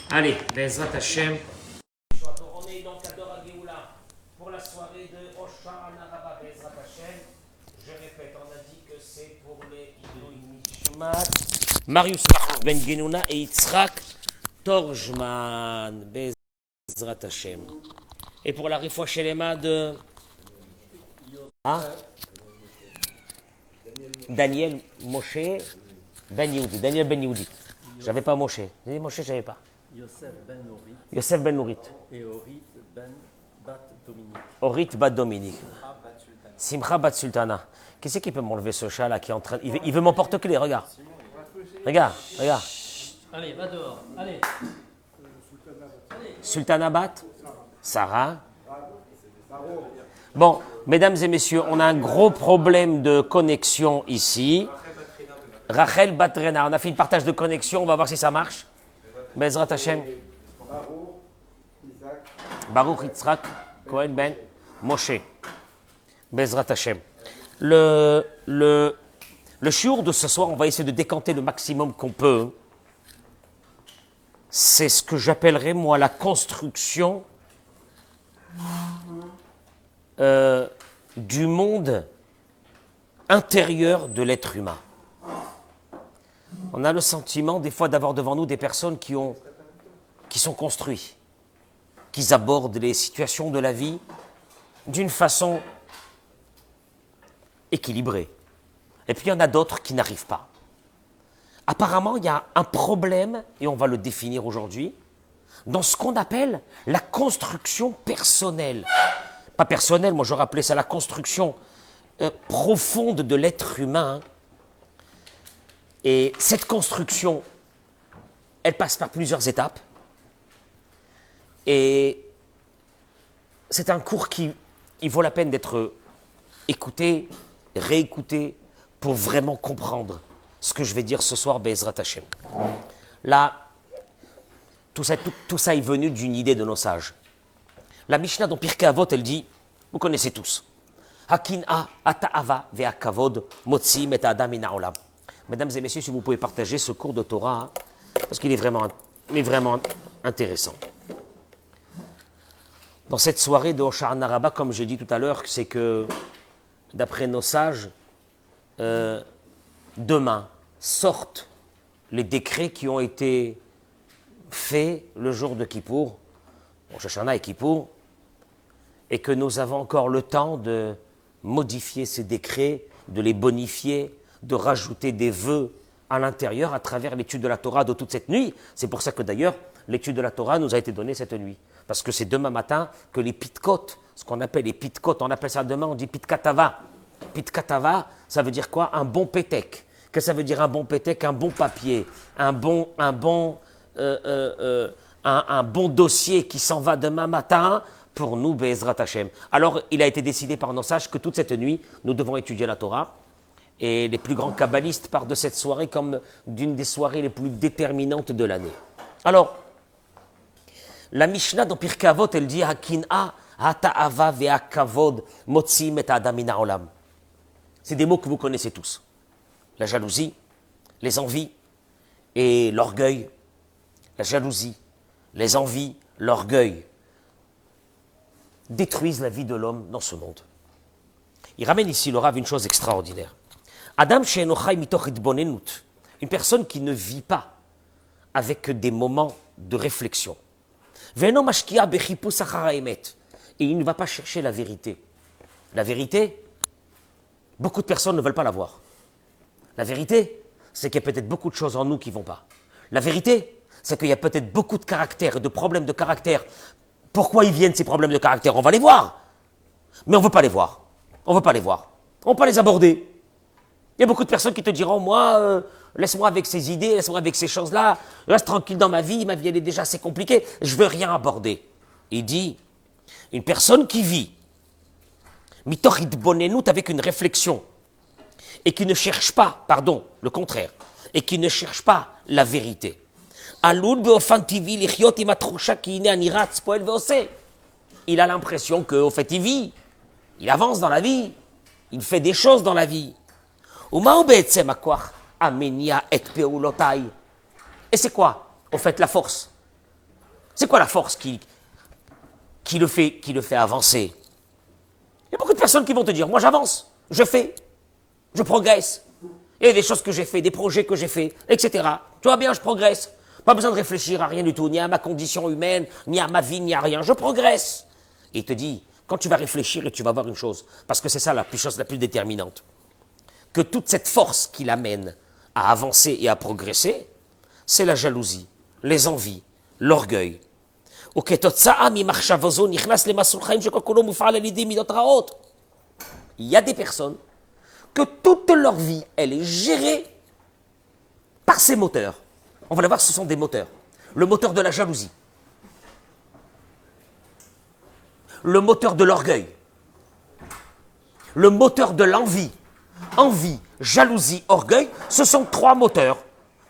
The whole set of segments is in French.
Allez, Bezrat Hashem. On est donc à Dora Géoula pour la soirée de Hoshana Rabbah Bezrat Hashem. Je répète, on a dit que c'est pour les Idoui Nishmat, Marius Ben Genouna et Yitzhak Torjman Bezrat Hashem. Et pour la Refoua Shelema de... Hein? Daniel Moshe Ben Yehudi. Daniel Ben Yehudi. J'avais pas Moshe. J'ai dit Moshe, j'avais pas. Yosef Ben Nourit. Et Orit Ben Bat Dominique. Orit Bat Dominique. Simcha Bat Sultana. Qui c'est qui peut m'enlever ce chat là qui est en train... Il veut m'emporte-clés, regarde. Regarde. Allez, va dehors. Allez. Sultana Bat. Sarah. Bon, mesdames et messieurs, on a un gros problème de connexion ici. Rachel Batrena, on a fait une partage de connexion, on va voir si ça marche. Bezrat Hashem. Baruch Yitzhak Cohen Ben Moshe. Bezrat Hashem. Le shiur de ce soir, on va essayer de décanter le maximum qu'on peut. C'est ce que j'appellerais, moi, la construction du monde intérieur de l'être humain. On a le sentiment, des fois, d'avoir devant nous des personnes qui sont construites, qui abordent les situations de la vie d'une façon équilibrée. Et puis, il y en a d'autres qui n'arrivent pas. Apparemment, il y a un problème, et on va le définir aujourd'hui, dans ce qu'on appelle la construction personnelle. Pas personnelle, moi j'aurais appelé ça la construction profonde de l'être humain. Et cette construction, elle passe par plusieurs étapes. Et c'est un cours qui il vaut la peine d'être écouté, réécouté, pour vraiment comprendre ce que je vais dire ce soir, Bezrat Hashem. Là, tout ça est venu d'une idée de nos sages. La Mishnah dans Pirkei Avot, elle dit, vous connaissez tous, Hakin'a ata'ava ve'akavod motzi'im et ha'adam min ha'olam. Mesdames et messieurs, si vous pouvez partager ce cours de Torah, parce qu'il est vraiment intéressant. Dans cette soirée de Hoshana Rabbah, comme j'ai dit tout à l'heure, c'est que, d'après nos sages, demain sortent les décrets qui ont été faits le jour de Kippour, Rosh Hashanah et Kippour, et que nous avons encore le temps de modifier ces décrets, de les bonifier, de rajouter des vœux à l'intérieur à travers l'étude de la Torah de toute cette nuit. C'est pour ça que d'ailleurs, l'étude de la Torah nous a été donnée cette nuit. Parce que c'est demain matin que les pitkot, ce qu'on appelle les pitkot, on appelle ça demain, on dit pitkatava. Pitkatava, ça veut dire quoi? Un bon pétek. Qu'est-ce que ça veut dire un bon pétek? Un bon papier, un bon dossier qui s'en va demain matin pour nous, Bezrat Hashem. Alors, il a été décidé par nos sages que toute cette nuit, nous devons étudier la Torah. Et les plus grands kabbalistes parlent de cette soirée comme d'une des soirées les plus déterminantes de l'année. Alors, la Mishnah dans Pirkei Avot, elle dit Hakin'a hata'ava ve'akavod motzi'im et ha'adam min ha'olam. C'est des mots que vous connaissez tous. La jalousie, les envies et l'orgueil. La jalousie, les envies, l'orgueil détruisent la vie de l'homme dans ce monde. Il ramène ici le Rav une chose extraordinaire. Adam she'enochai mitoch hitbonenut, une personne qui ne vit pas avec des moments de réflexion. Ve'eno mashki'a bechipus achar ha'emet, et il ne va pas chercher la vérité. La vérité, beaucoup de personnes ne veulent pas la voir. La vérité, c'est qu'il y a peut-être beaucoup de choses en nous qui ne vont pas. La vérité, c'est qu'il y a peut-être beaucoup de caractères et de problèmes de caractère. Pourquoi ils viennent ces problèmes de caractère? On va les voir. Mais on ne veut pas les voir. On ne veut pas les voir. On ne peut pas les aborder. Il y a beaucoup de personnes qui te diront, moi, laisse-moi avec ces idées, laisse-moi avec ces choses-là, reste tranquille dans ma vie elle est déjà assez compliquée, je ne veux rien aborder. Il dit, une personne qui vit, mitoch hitbonenut, avec une réflexion, et qui ne cherche pas, pardon, le contraire, et qui ne cherche pas la vérité. Il a l'impression qu'au fait il vit, il avance dans la vie, il fait des choses dans la vie. Et c'est quoi, au fait, la force? C'est quoi la force qui le fait avancer? Il y a beaucoup de personnes qui vont te dire, moi j'avance, je fais, je progresse. Il y a des choses que j'ai fait, des projets que j'ai fait, etc. Tu vois bien, je progresse. Pas besoin de réfléchir à rien du tout, ni à ma condition humaine, ni à ma vie, ni à rien. Je progresse. Et il te dit, quand tu vas réfléchir et tu vas voir une chose, parce que c'est ça la chose la plus déterminante, que toute cette force qui l'amène à avancer et à progresser, c'est la jalousie, les envies, l'orgueil. Il y a des personnes que toute leur vie, elle est gérée par ces moteurs. On va le voir, ce sont des moteurs. Le moteur de la jalousie, le moteur de l'orgueil, le moteur de l'envie. Envie, jalousie, orgueil, ce sont 3 moteurs.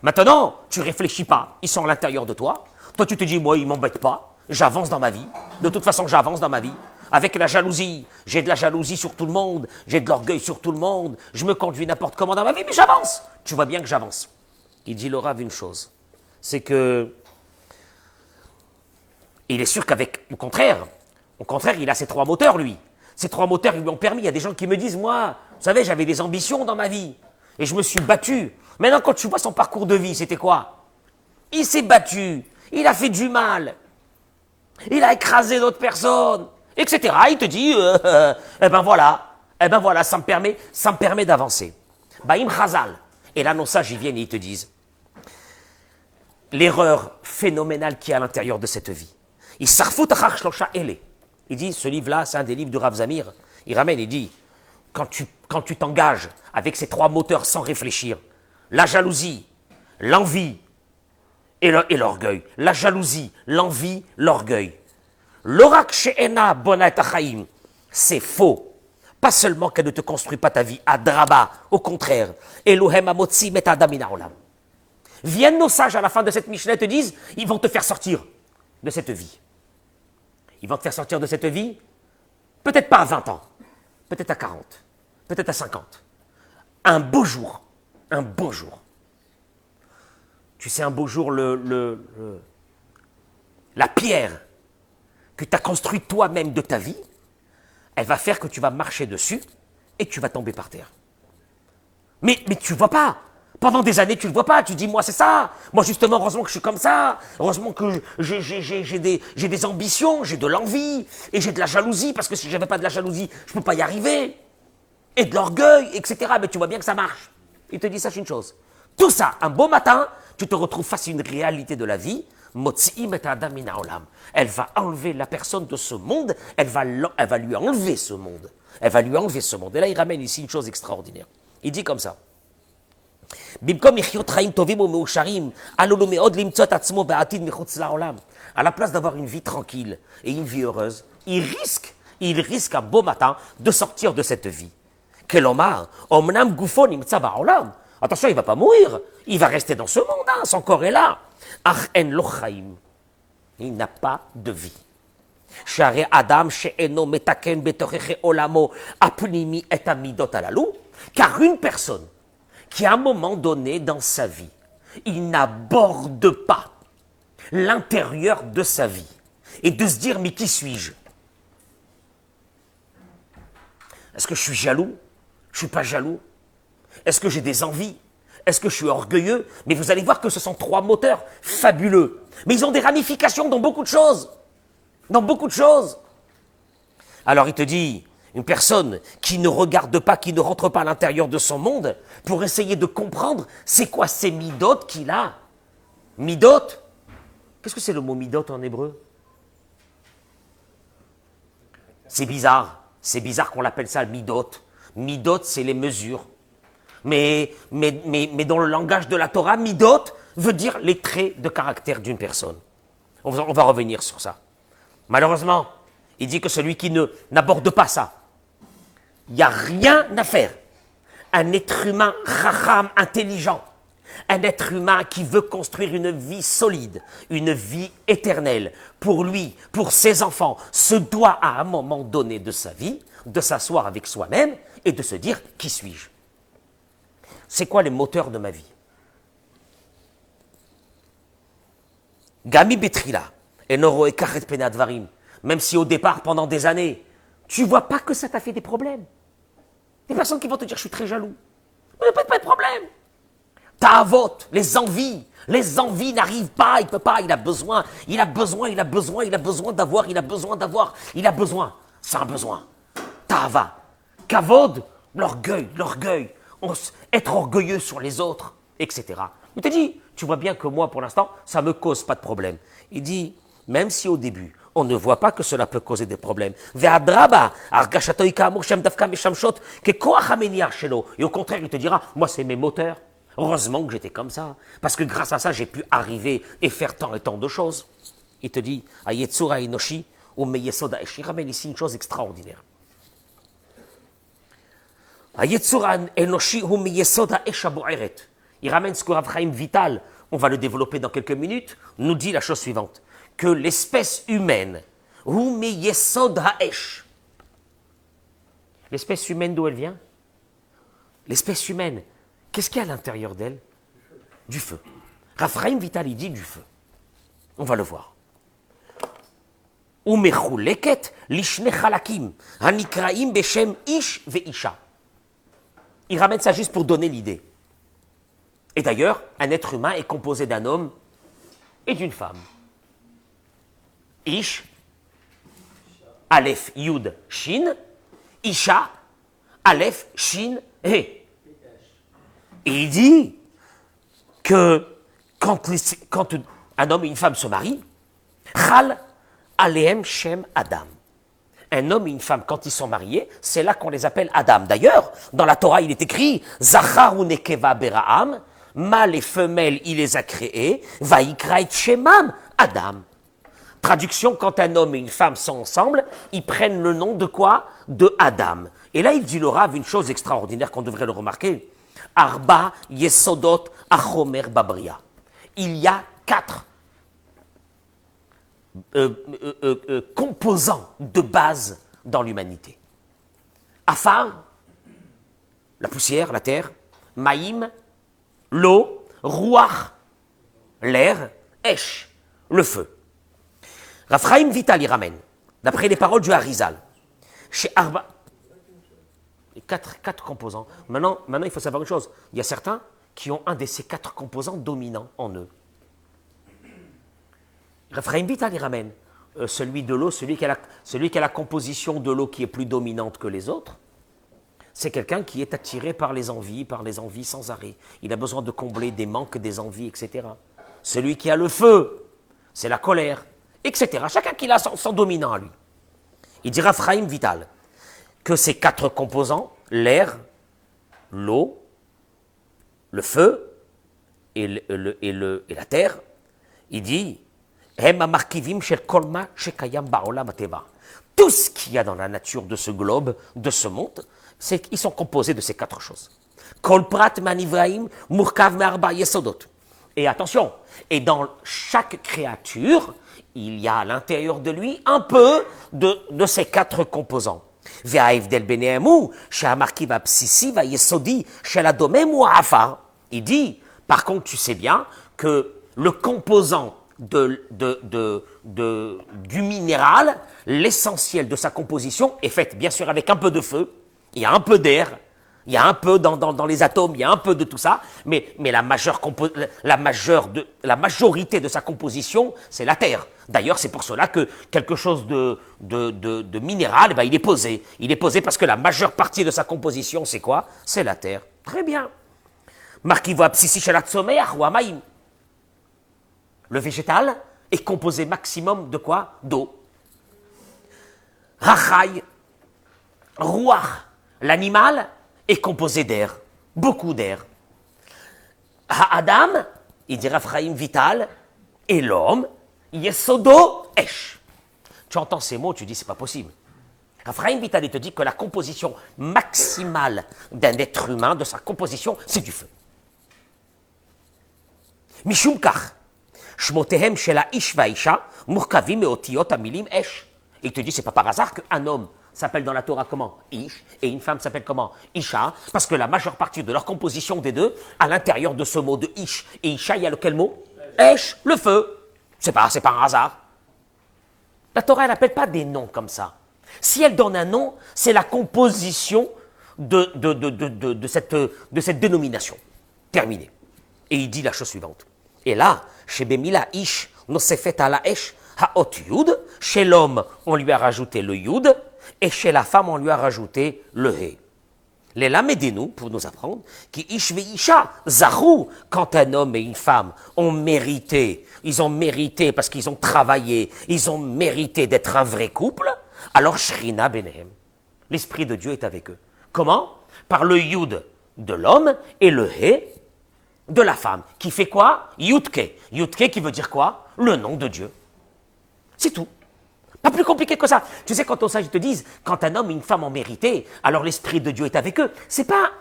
Maintenant, tu réfléchis pas, ils sont à l'intérieur de toi. Toi, tu te dis, moi, ils m'embêtent pas, j'avance dans ma vie. De toute façon, j'avance dans ma vie. Avec la jalousie, j'ai de la jalousie sur tout le monde, j'ai de l'orgueil sur tout le monde, je me conduis n'importe comment dans ma vie, mais j'avance. Tu vois bien que j'avance. Il dit le Rav une chose, c'est que il est sûr qu'avec, au contraire, il a ces 3 moteurs, lui. Ces 3 moteurs, ils lui ont permis. Il y a des gens qui me disent, moi, vous savez, j'avais des ambitions dans ma vie. Et je me suis battu. Maintenant, quand tu vois son parcours de vie, c'était quoi? Il s'est battu. Il a fait du mal. Il a écrasé d'autres personnes. Etc. Il te dit, eh ben voilà, ça me permet d'avancer. Baïm Chazal. Et là, nos sages, ils viennent et ils te disent, l'erreur phénoménale qui est à l'intérieur de cette vie. Il dit, ce livre-là, c'est un des livres du Rav Zamir. Il ramène, il dit, quand tu t'engages avec ces 3 moteurs sans réfléchir, la jalousie, l'envie et l'orgueil. La jalousie, l'envie, l'orgueil. L'orak she'ena bonat achaim, c'est faux. Pas seulement qu'elle ne te construit pas ta vie, adraba, au contraire. Elohem amotzi met adam min haolam. Viennent nos sages à la fin de cette Mishnah et te disent, ils vont te faire sortir de cette vie. Ils vont te faire sortir de cette vie, peut-être pas à 20 ans, peut-être à 40, peut-être à 50. Un beau jour. Tu sais, un beau jour, la pierre que tu as construite toi-même de ta vie, elle va faire que tu vas marcher dessus et tu vas tomber par terre. Mais tu ne vois pas. Pendant des années, tu ne le vois pas. Tu dis, moi, c'est ça. Moi, justement, heureusement que je suis comme ça. Heureusement que j'ai des ambitions, j'ai de l'envie et j'ai de la jalousie, parce que si je n'avais pas de la jalousie, je ne peux pas y arriver. Et de l'orgueil, etc. Mais tu vois bien que ça marche. Il te dit, sache une chose. Tout ça, un beau matin, tu te retrouves face à une réalité de la vie. Elle va enlever la personne de ce monde. Elle va lui enlever ce monde. Elle va lui enlever ce monde. Et là, il ramène ici une chose extraordinaire. Il dit comme ça. À la place d'avoir une vie tranquille et une vie heureuse, il risque un beau matin de sortir de cette vie. Attention, il ne va pas mourir, il va rester dans ce monde, hein, son corps est là. Il n'a pas de vie. Car une personne qui à un moment donné dans sa vie, il n'aborde pas l'intérieur de sa vie et de se dire, mais qui suis-je? Est-ce que je suis jaloux? Je ne suis pas jaloux? Est-ce que j'ai des envies? Est-ce que je suis orgueilleux? Mais vous allez voir que ce sont 3 moteurs fabuleux. Mais ils ont des ramifications dans beaucoup de choses. Dans beaucoup de choses. Alors il te dit, une personne qui ne regarde pas, qui ne rentre pas à l'intérieur de son monde, pour essayer de comprendre c'est quoi ces midot qu'il a. Midot? Qu'est-ce que c'est le mot midot en hébreu? C'est bizarre. C'est bizarre qu'on l'appelle ça midot. Midot, c'est les mesures. Mais dans le langage de la Torah, midot veut dire les traits de caractère d'une personne. On va revenir sur ça. Malheureusement, il dit que celui qui n'aborde pas ça, il n'y a rien à faire. Un être humain racham, intelligent, un être humain qui veut construire une vie solide, une vie éternelle, pour lui, pour ses enfants, se doit à un moment donné de sa vie, de s'asseoir avec soi-même et de se dire, qui suis-je? C'est quoi les moteurs de ma vie? Gami Betrila, Enoro ekaret penat varim. Même si au départ, pendant des années, tu ne vois pas que ça t'a fait des problèmes. Des personnes qui vont te dire, je suis très jaloux. Mais il n'y a pas de problème. Ta vote, les envies n'arrivent pas, il peut pas, il a besoin d'avoir. C'est un besoin. Tava, kavod, l'orgueil, être orgueilleux sur les autres, etc. Il te dit, tu vois bien que moi, pour l'instant, ça ne me cause pas de problème. Il dit, même si au début, on ne voit pas que cela peut causer des problèmes. Et au contraire, il te dira, moi, c'est mes moteurs. Heureusement que j'étais comme ça, parce que grâce à ça, j'ai pu arriver et faire tant et tant de choses. Il te dit, Ayetsura Enoshi, ou Meyesoda Esh. Il ramène ici une chose extraordinaire. Ayetsura Enoshi, ou Meyesoda Esh Aboeret. Il ramène ce que Rav Chaim Vital, on va le développer dans quelques minutes, nous dit la chose suivante, que l'espèce humaine, ou Meyesod Haesh. L'espèce humaine, d'où elle vient? L'espèce humaine, qu'est-ce qu'il y a à l'intérieur d'elle? Du feu. Rav Chaim Vital, il dit du feu. On va le voir. Umechuleket lishne chalakim, hanikraim beshem ish veisha. Il ramène ça juste pour donner l'idée. Et d'ailleurs, un être humain est composé d'un homme et d'une femme. Ish, Aleph, Yud, Shin, Isha, Aleph, Shin, He. Et il dit que quand un homme et une femme se marient, Chal, Alehem, Shem, Adam. Un homme et une femme, quand ils sont mariés, c'est là qu'on les appelle Adam. D'ailleurs, dans la Torah, il est écrit Zachar ou Nekeva Beraam, mâle et femelle, il les a créés, Vaikra et Shemam, Adam. Traduction, quand un homme et une femme sont ensemble, ils prennent le nom de quoi? De Adam. Et là, il dit le Rav une chose extraordinaire qu'on devrait le remarquer. Arba Yesodot Achomer Babria. Il y a 4 composants de base dans l'humanité. Afar, la poussière, la terre, Maïm, l'eau, Ruach, l'air, Esh, le feu. Rav Chaim Vital y ramène, d'après les paroles du Harizal, chez Arba, 4 composants. Maintenant, il faut savoir une chose, il y a certains qui ont un de ces 4 composants dominants en eux. Rav Chaim Vital y ramène celui de l'eau, celui qui a la composition de l'eau qui est plus dominante que les autres, c'est quelqu'un qui est attiré par les envies sans arrêt. Il a besoin de combler des manques, des envies, etc. Celui qui a le feu, c'est la colère, etc. Chacun qui a son dominant à lui. Il dira Rav Chaim Vital que ces 4 composants, l'air, l'eau, le feu et la terre, il dit tout ce qu'il y a dans la nature de ce globe, de ce monde, ils sont composés de ces 4 choses. Et attention, et dans chaque créature, il y a à l'intérieur de lui un peu de ces 4 composants. Il dit, par contre, tu sais bien que le composant du minéral, l'essentiel de sa composition est fait bien sûr avec un peu de feu, il y a un peu d'air, il y a un peu dans les atomes, il y a un peu de tout ça, mais la majorité de sa composition, c'est la terre. D'ailleurs, c'est pour cela que quelque chose de minéral, il est posé. Il est posé parce que la majeure partie de sa composition, c'est quoi? C'est la terre. Très bien. Le végétal est composé maximum de quoi? D'eau. Rachai, Ruach, l'animal est composé d'air, beaucoup d'air. Ha'adam, il dit Rav Chaim Vital, et l'homme, Yesodo Esh. Tu entends ces mots, tu dis c'est pas possible. Rav Chaim Vital, il te dit que la composition maximale d'un être humain, de sa composition, c'est du feu. Mishum kach. Shmotehem shela ish vaisha, murkavim meotiot amilim esh. Il te dit, c'est pas par hasard qu'un homme s'appelle dans la Torah comment? Ish, et une femme s'appelle comment? Isha, parce que la majeure partie de leur composition des deux, à l'intérieur de ce mot de Ish et Isha, il y a lequel mot? Esh, le feu. C'est pas un hasard. La Torah, elle n'appelle pas des noms comme ça. Si elle donne un nom, c'est la composition de cette dénomination. Terminé. Et il dit la chose suivante. Et là, chez Bemila Ish, Nosefet ala Esh, Haot Yud, chez l'homme, on lui a rajouté le Yud, et chez la femme, on lui a rajouté le He. Les Lamedenu, pour nous apprendre, qui Ish ve Isha, Zahou, quand un homme et une femme ont mérité, ils ont mérité parce qu'ils ont travaillé, ils ont mérité d'être un vrai couple, alors Shrina Benehem, l'Esprit de Dieu est avec eux. Comment? Par le Yud de l'homme et le He de la femme. Qui fait quoi? Yudke. Yudke qui veut dire quoi? Le nom de Dieu. C'est tout. Pas plus compliqué que ça. Tu sais, quand aux sages te disent, quand un homme et une femme ont mérité, alors l'Esprit de Dieu est avec eux. C'est pas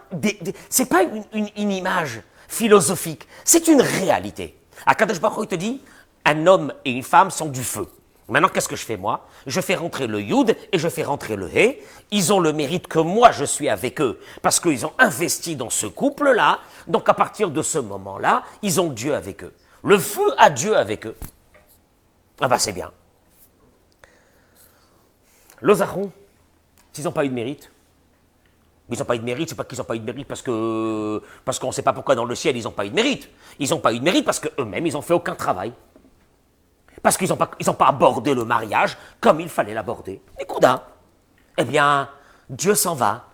une image philosophique, c'est une réalité. Akadosh Baruch Hu, il te dit, un homme et une femme sont du feu. Maintenant, qu'est-ce que je fais moi? Je fais rentrer le Yud et je fais rentrer le He. Ils ont le mérite que moi je suis avec eux parce qu'ils ont investi dans ce couple-là. Donc à partir de ce moment-là, ils ont Dieu avec eux. Le feu a Dieu avec eux. Ah bah c'est bien. L'Ozaron, s'ils n'ont pas eu de mérite, ils n'ont pas eu de mérite, c'est pas qu'ils n'ont pas eu de mérite parce qu'on ne sait pas pourquoi dans le ciel ils n'ont pas eu de mérite. Ils n'ont pas eu de mérite parce qu'eux-mêmes, ils n'ont fait aucun travail. Parce qu'ils n'ont pas abordé le mariage comme il fallait l'aborder. Écoute, eh bien, Dieu s'en va.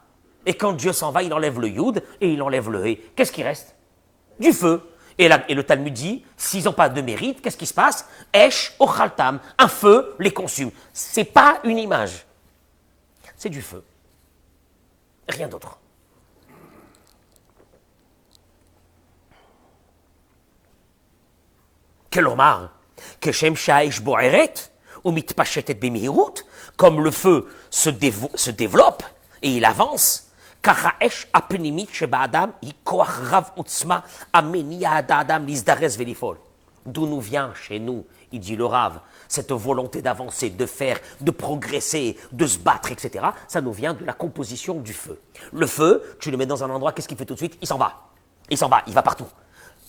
Et quand Dieu s'en va, il enlève le Yud et il enlève le He. Qu'est-ce qui reste? Du feu. Et le Talmud dit, s'ils n'ont pas de mérite, qu'est-ce qui se passe? Esh ochaltam, un feu les consume. C'est pas une image. C'est du feu. Rien d'autre. Quel Omar, Keshem Shaesh Boeret, ou Mitpachetet Bemihirut, comme le feu se développe et il avance, Karaesh Apenimit Sheba Adam, Yikoach Rav Utzma, Amenia Adam Lizdares Velifol. D'où nous vient chez nous, il dit le Rav, cette volonté d'avancer, de faire, de progresser, de se battre, etc. Ça nous vient de la composition du feu. Le feu, tu le mets dans un endroit, qu'est-ce qu'il fait tout de suite? Il s'en va. Il s'en va, il va partout.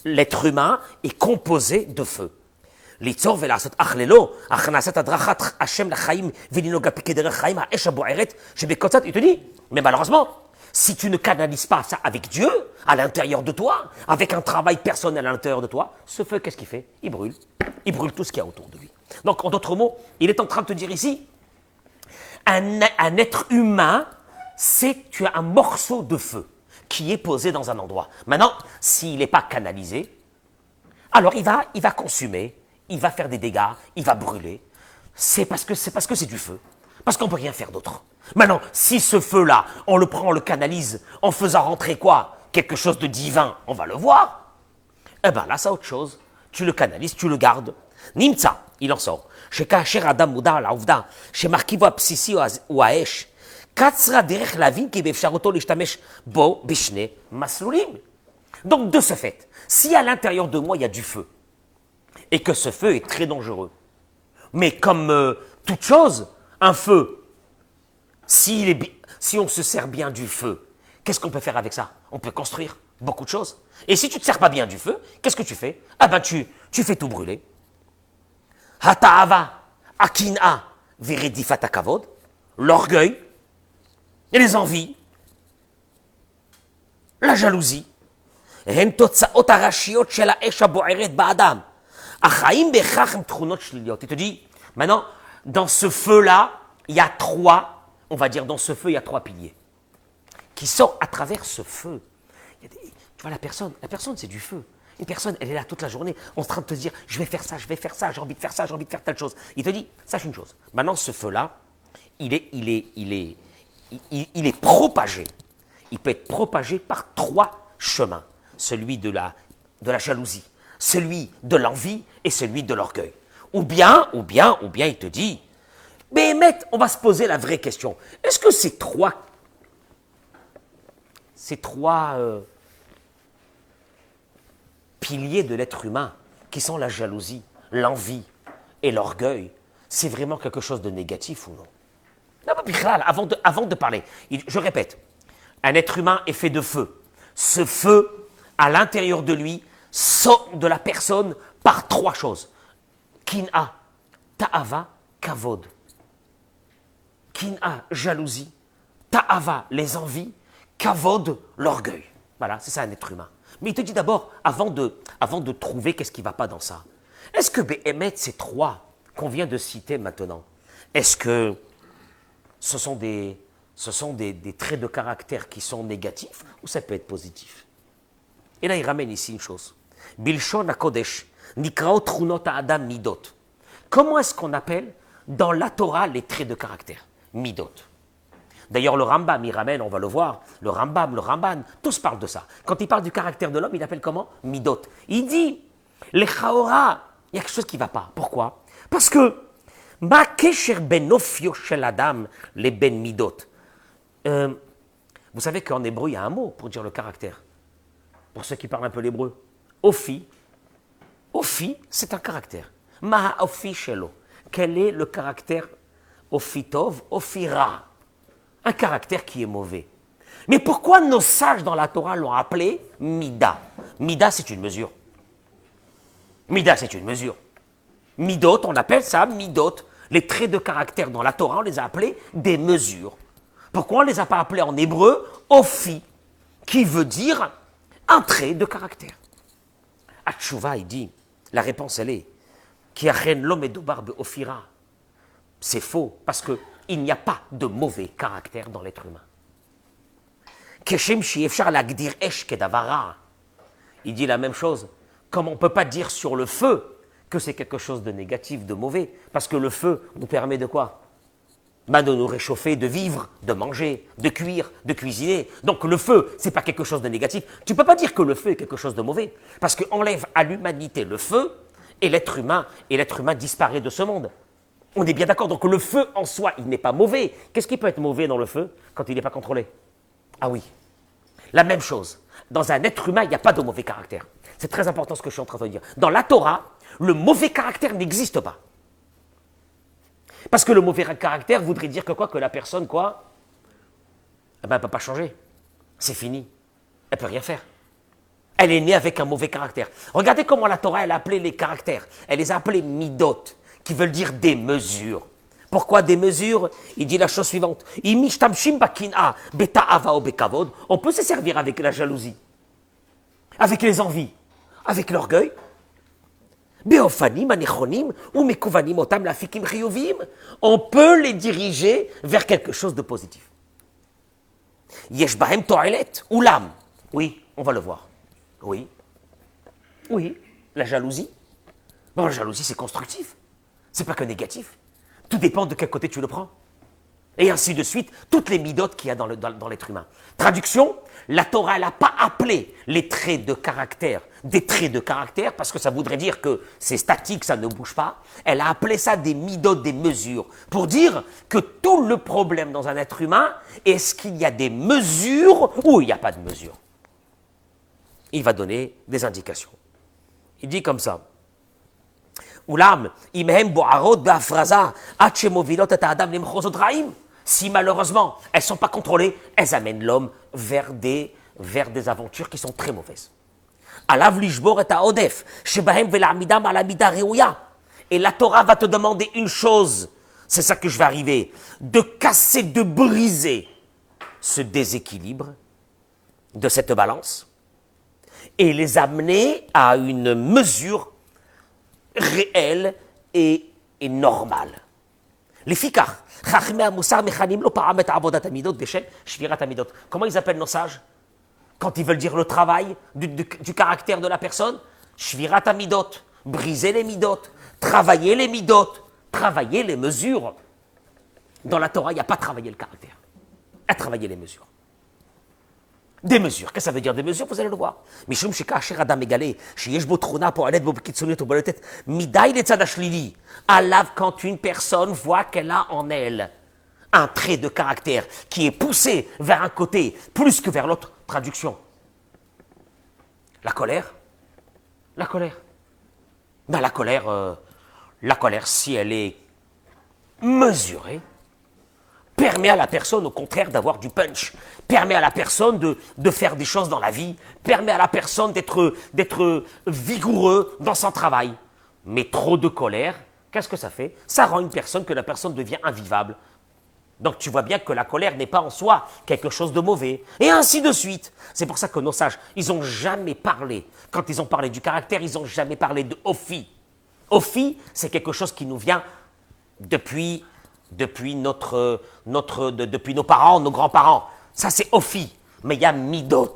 L'être humain est composé de feu. Il te dit, mais malheureusement, si tu ne canalises pas ça avec Dieu, à l'intérieur de toi, avec un travail personnel à l'intérieur de toi, ce feu, qu'est-ce qu'il fait? Il brûle. Il brûle tout ce qu'il y a autour de lui. Donc, en d'autres mots, il est en train de te dire ici, un être humain, tu as un morceau de feu qui est posé dans un endroit. Maintenant, s'il n'est pas canalisé, alors il va consumer, il va faire des dégâts, il va brûler. C'est parce que c'est du feu. Parce qu'on ne peut rien faire d'autre. Maintenant, si ce feu-là, on le prend, on le canalise, en faisant rentrer quoi? Quelque chose de divin, on va le voir. Eh bien là, c'est autre chose. Tu le canalises, tu le gardes. Nimtza, il en sort. Chez Kacher Adam Mouda, la Ouvda, chez Markivo Psisi ou Aesh, Katsra derech lavin ki befsharoto lishtamesh bo bishne maslulim. Donc, de ce fait, si à l'intérieur de moi, il y a du feu, et que ce feu est très dangereux, mais comme toute chose, un feu, si on se sert bien du feu, qu'est-ce qu'on peut faire avec ça? On peut construire beaucoup de choses. Et si tu ne te sers pas bien du feu, qu'est-ce que tu fais? Ah ben tu fais tout brûler. Hata'ava, akina, viredifat kavod, l'orgueil, et les envies, la jalousie. Il te dit, maintenant, dans ce feu-là, il y a trois, on va dire, dans ce feu, il y a trois piliers qui sortent à travers ce feu. Tu vois, la personne, c'est du feu. Une personne, elle est là toute la journée, en train de te dire, je vais faire ça, j'ai envie de faire ça, j'ai envie de faire telle chose. Il te dit, sache une chose. Maintenant, ce feu-là, il est propagé. Il peut être propagé par trois chemins. Celui de la jalousie, celui de l'envie et celui de l'orgueil. Ou bien, il te dit, mais mec, on va se poser la vraie question. Est-ce que ces trois piliers de l'être humain, qui sont la jalousie, l'envie et l'orgueil, c'est vraiment quelque chose de négatif ou non? Avant de parler, je répète, un être humain est fait de feu. Ce feu, à l'intérieur de lui, sort de la personne par trois choses. Kin'a, ta'ava kavod. Kin'a, jalousie. Ta'ava, les envies. Kavod, l'orgueil. Voilà, c'est ça un être humain. Mais il te dit d'abord, avant de trouver qu'est-ce qui ne va pas dans ça, est-ce que Béhémet, ces trois qu'on vient de citer maintenant, est-ce que ce sont des traits de caractère qui sont négatifs ou ça peut être positif? Et là, il ramène ici une chose. Bilshon HaKodesh, Nikraot Trunot Adam Midot. Comment est-ce qu'on appelle dans la Torah les traits de caractère? Midot. D'ailleurs, le Rambam, il ramène, on va le voir, le Rambam, le Ramban, tous parlent de ça. Quand il parle du caractère de l'homme, il appelle comment? Midot. Il dit, les Chaora, il y a quelque chose qui ne va pas. Pourquoi? Parce que, Ma Kesher ben Ofio shel Adam, les ben Midot. Vous savez qu'en hébreu, il y a un mot pour dire le caractère. Pour ceux qui parlent un peu l'hébreu. Ophi. Ophi, c'est un caractère. Ma Ophi shelo. Quel est le caractère Ophitov, Ophira? Un caractère qui est mauvais. Mais pourquoi nos sages dans la Torah l'ont appelé Mida? Mida, c'est une mesure. Mida, c'est une mesure. Midot, on appelle ça Midot. Les traits de caractère dans la Torah, on les a appelés des mesures. Pourquoi on ne les a pas appelés en hébreu Ophi, qui veut dire un trait de caractère? Atchouva, il dit, la réponse elle est, Ki achen lo medobar be'ophira. C'est faux, parce qu'il n'y a pas de mauvais caractère dans l'être humain. Keshem shi efshar lagdir esh kedavara. Il dit la même chose. Comme on ne peut pas dire sur le feu que c'est quelque chose de négatif, de mauvais, parce que le feu nous permet de quoi? De nous réchauffer, de vivre, de manger, de cuire, de cuisiner. Donc le feu, ce n'est pas quelque chose de négatif. Tu ne peux pas dire que le feu est quelque chose de mauvais, parce qu'enlève à l'humanité le feu, et l'être humain disparaît de ce monde. On est bien d'accord, donc le feu en soi, il n'est pas mauvais. Qu'est-ce qui peut être mauvais dans le feu quand il n'est pas contrôlé? Ah oui, la même chose. Dans un être humain, il n'y a pas de mauvais caractère. C'est très important ce que je suis en train de dire. Dans la Torah, le mauvais caractère n'existe pas. Parce que le mauvais caractère voudrait dire que quoi? Que la personne, quoi? Eh ben, elle ne peut pas changer. C'est fini. Elle ne peut rien faire. Elle est née avec un mauvais caractère. Regardez comment la Torah, elle a appelé les caractères. Elle les a appelés midot, qui veulent dire des mesures. Pourquoi des mesures? Il dit la chose suivante. On peut se servir avec la jalousie, avec les envies, avec l'orgueil. On peut les diriger vers quelque chose de positif. Yesh bahem to'elet, ulam. Oui, on va le voir. Oui. Oui, la jalousie. Bon, la jalousie, c'est constructif. C'est pas que négatif. Tout dépend de quel côté tu le prends. Et ainsi de suite, toutes les midotes qu'il y a dans l'être humain. Traduction, la Torah n'a pas appelé les traits de caractère des traits de caractère, parce que ça voudrait dire que c'est statique, ça ne bouge pas. Elle a appelé ça des midotes, des mesures, pour dire que tout le problème dans un être humain, est-ce qu'il y a des mesures ou il n'y a pas de mesures? Il va donner des indications. Il dit comme ça. Oulam, imhem bo'arot be'afraza, atche movilot et adam lemchozot ra'im. Si malheureusement elles ne sont pas contrôlées, elles amènent l'homme vers des aventures qui sont très mauvaises. Alav lishbor et ha'odef, shebahem ve'la'amidam al'amida reouya. Et la Torah va te demander une chose, c'est ça que je vais arriver, de casser, de briser ce déséquilibre de cette balance et les amener à une mesure réelle et normale. Les fikar, comment ils appellent nos sages quand ils veulent dire le travail du caractère de la personne? Shvirat amidot, briser les midot, travailler les midot, travailler les mesures. Dans la Torah, il n'y a pas travailler le caractère, à travailler les mesures. Des mesures. Qu'est-ce que ça veut dire des mesures? Vous allez le voir. Mishum shekasher adam egalé, sheyesh bo truna po'alet bo b'kitzoniyot ou b'letet, midai letzad hashlili. Alav, quand une personne voit qu'elle a en elle un trait de caractère qui est poussé vers un côté plus que vers l'autre. Traduction. La colère. La colère. Ben, la colère, si elle est mesurée, permet à la personne, au contraire, d'avoir du punch, permet à la personne de faire des choses dans la vie, permet à la personne d'être vigoureux dans son travail. Mais trop de colère, Qu'est-ce que ça fait? Ça rend une personne que la personne devient invivable. Donc tu vois bien que la colère n'est pas en soi quelque chose de mauvais. Et ainsi de suite. C'est pour ça que nos sages, ils n'ont jamais parlé, quand ils ont parlé du caractère, ils n'ont jamais parlé de Ophi. Ophi, c'est quelque chose qui nous vient depuis nos parents, nos grands-parents. Ça, c'est Ophi. Mais il y a Midot.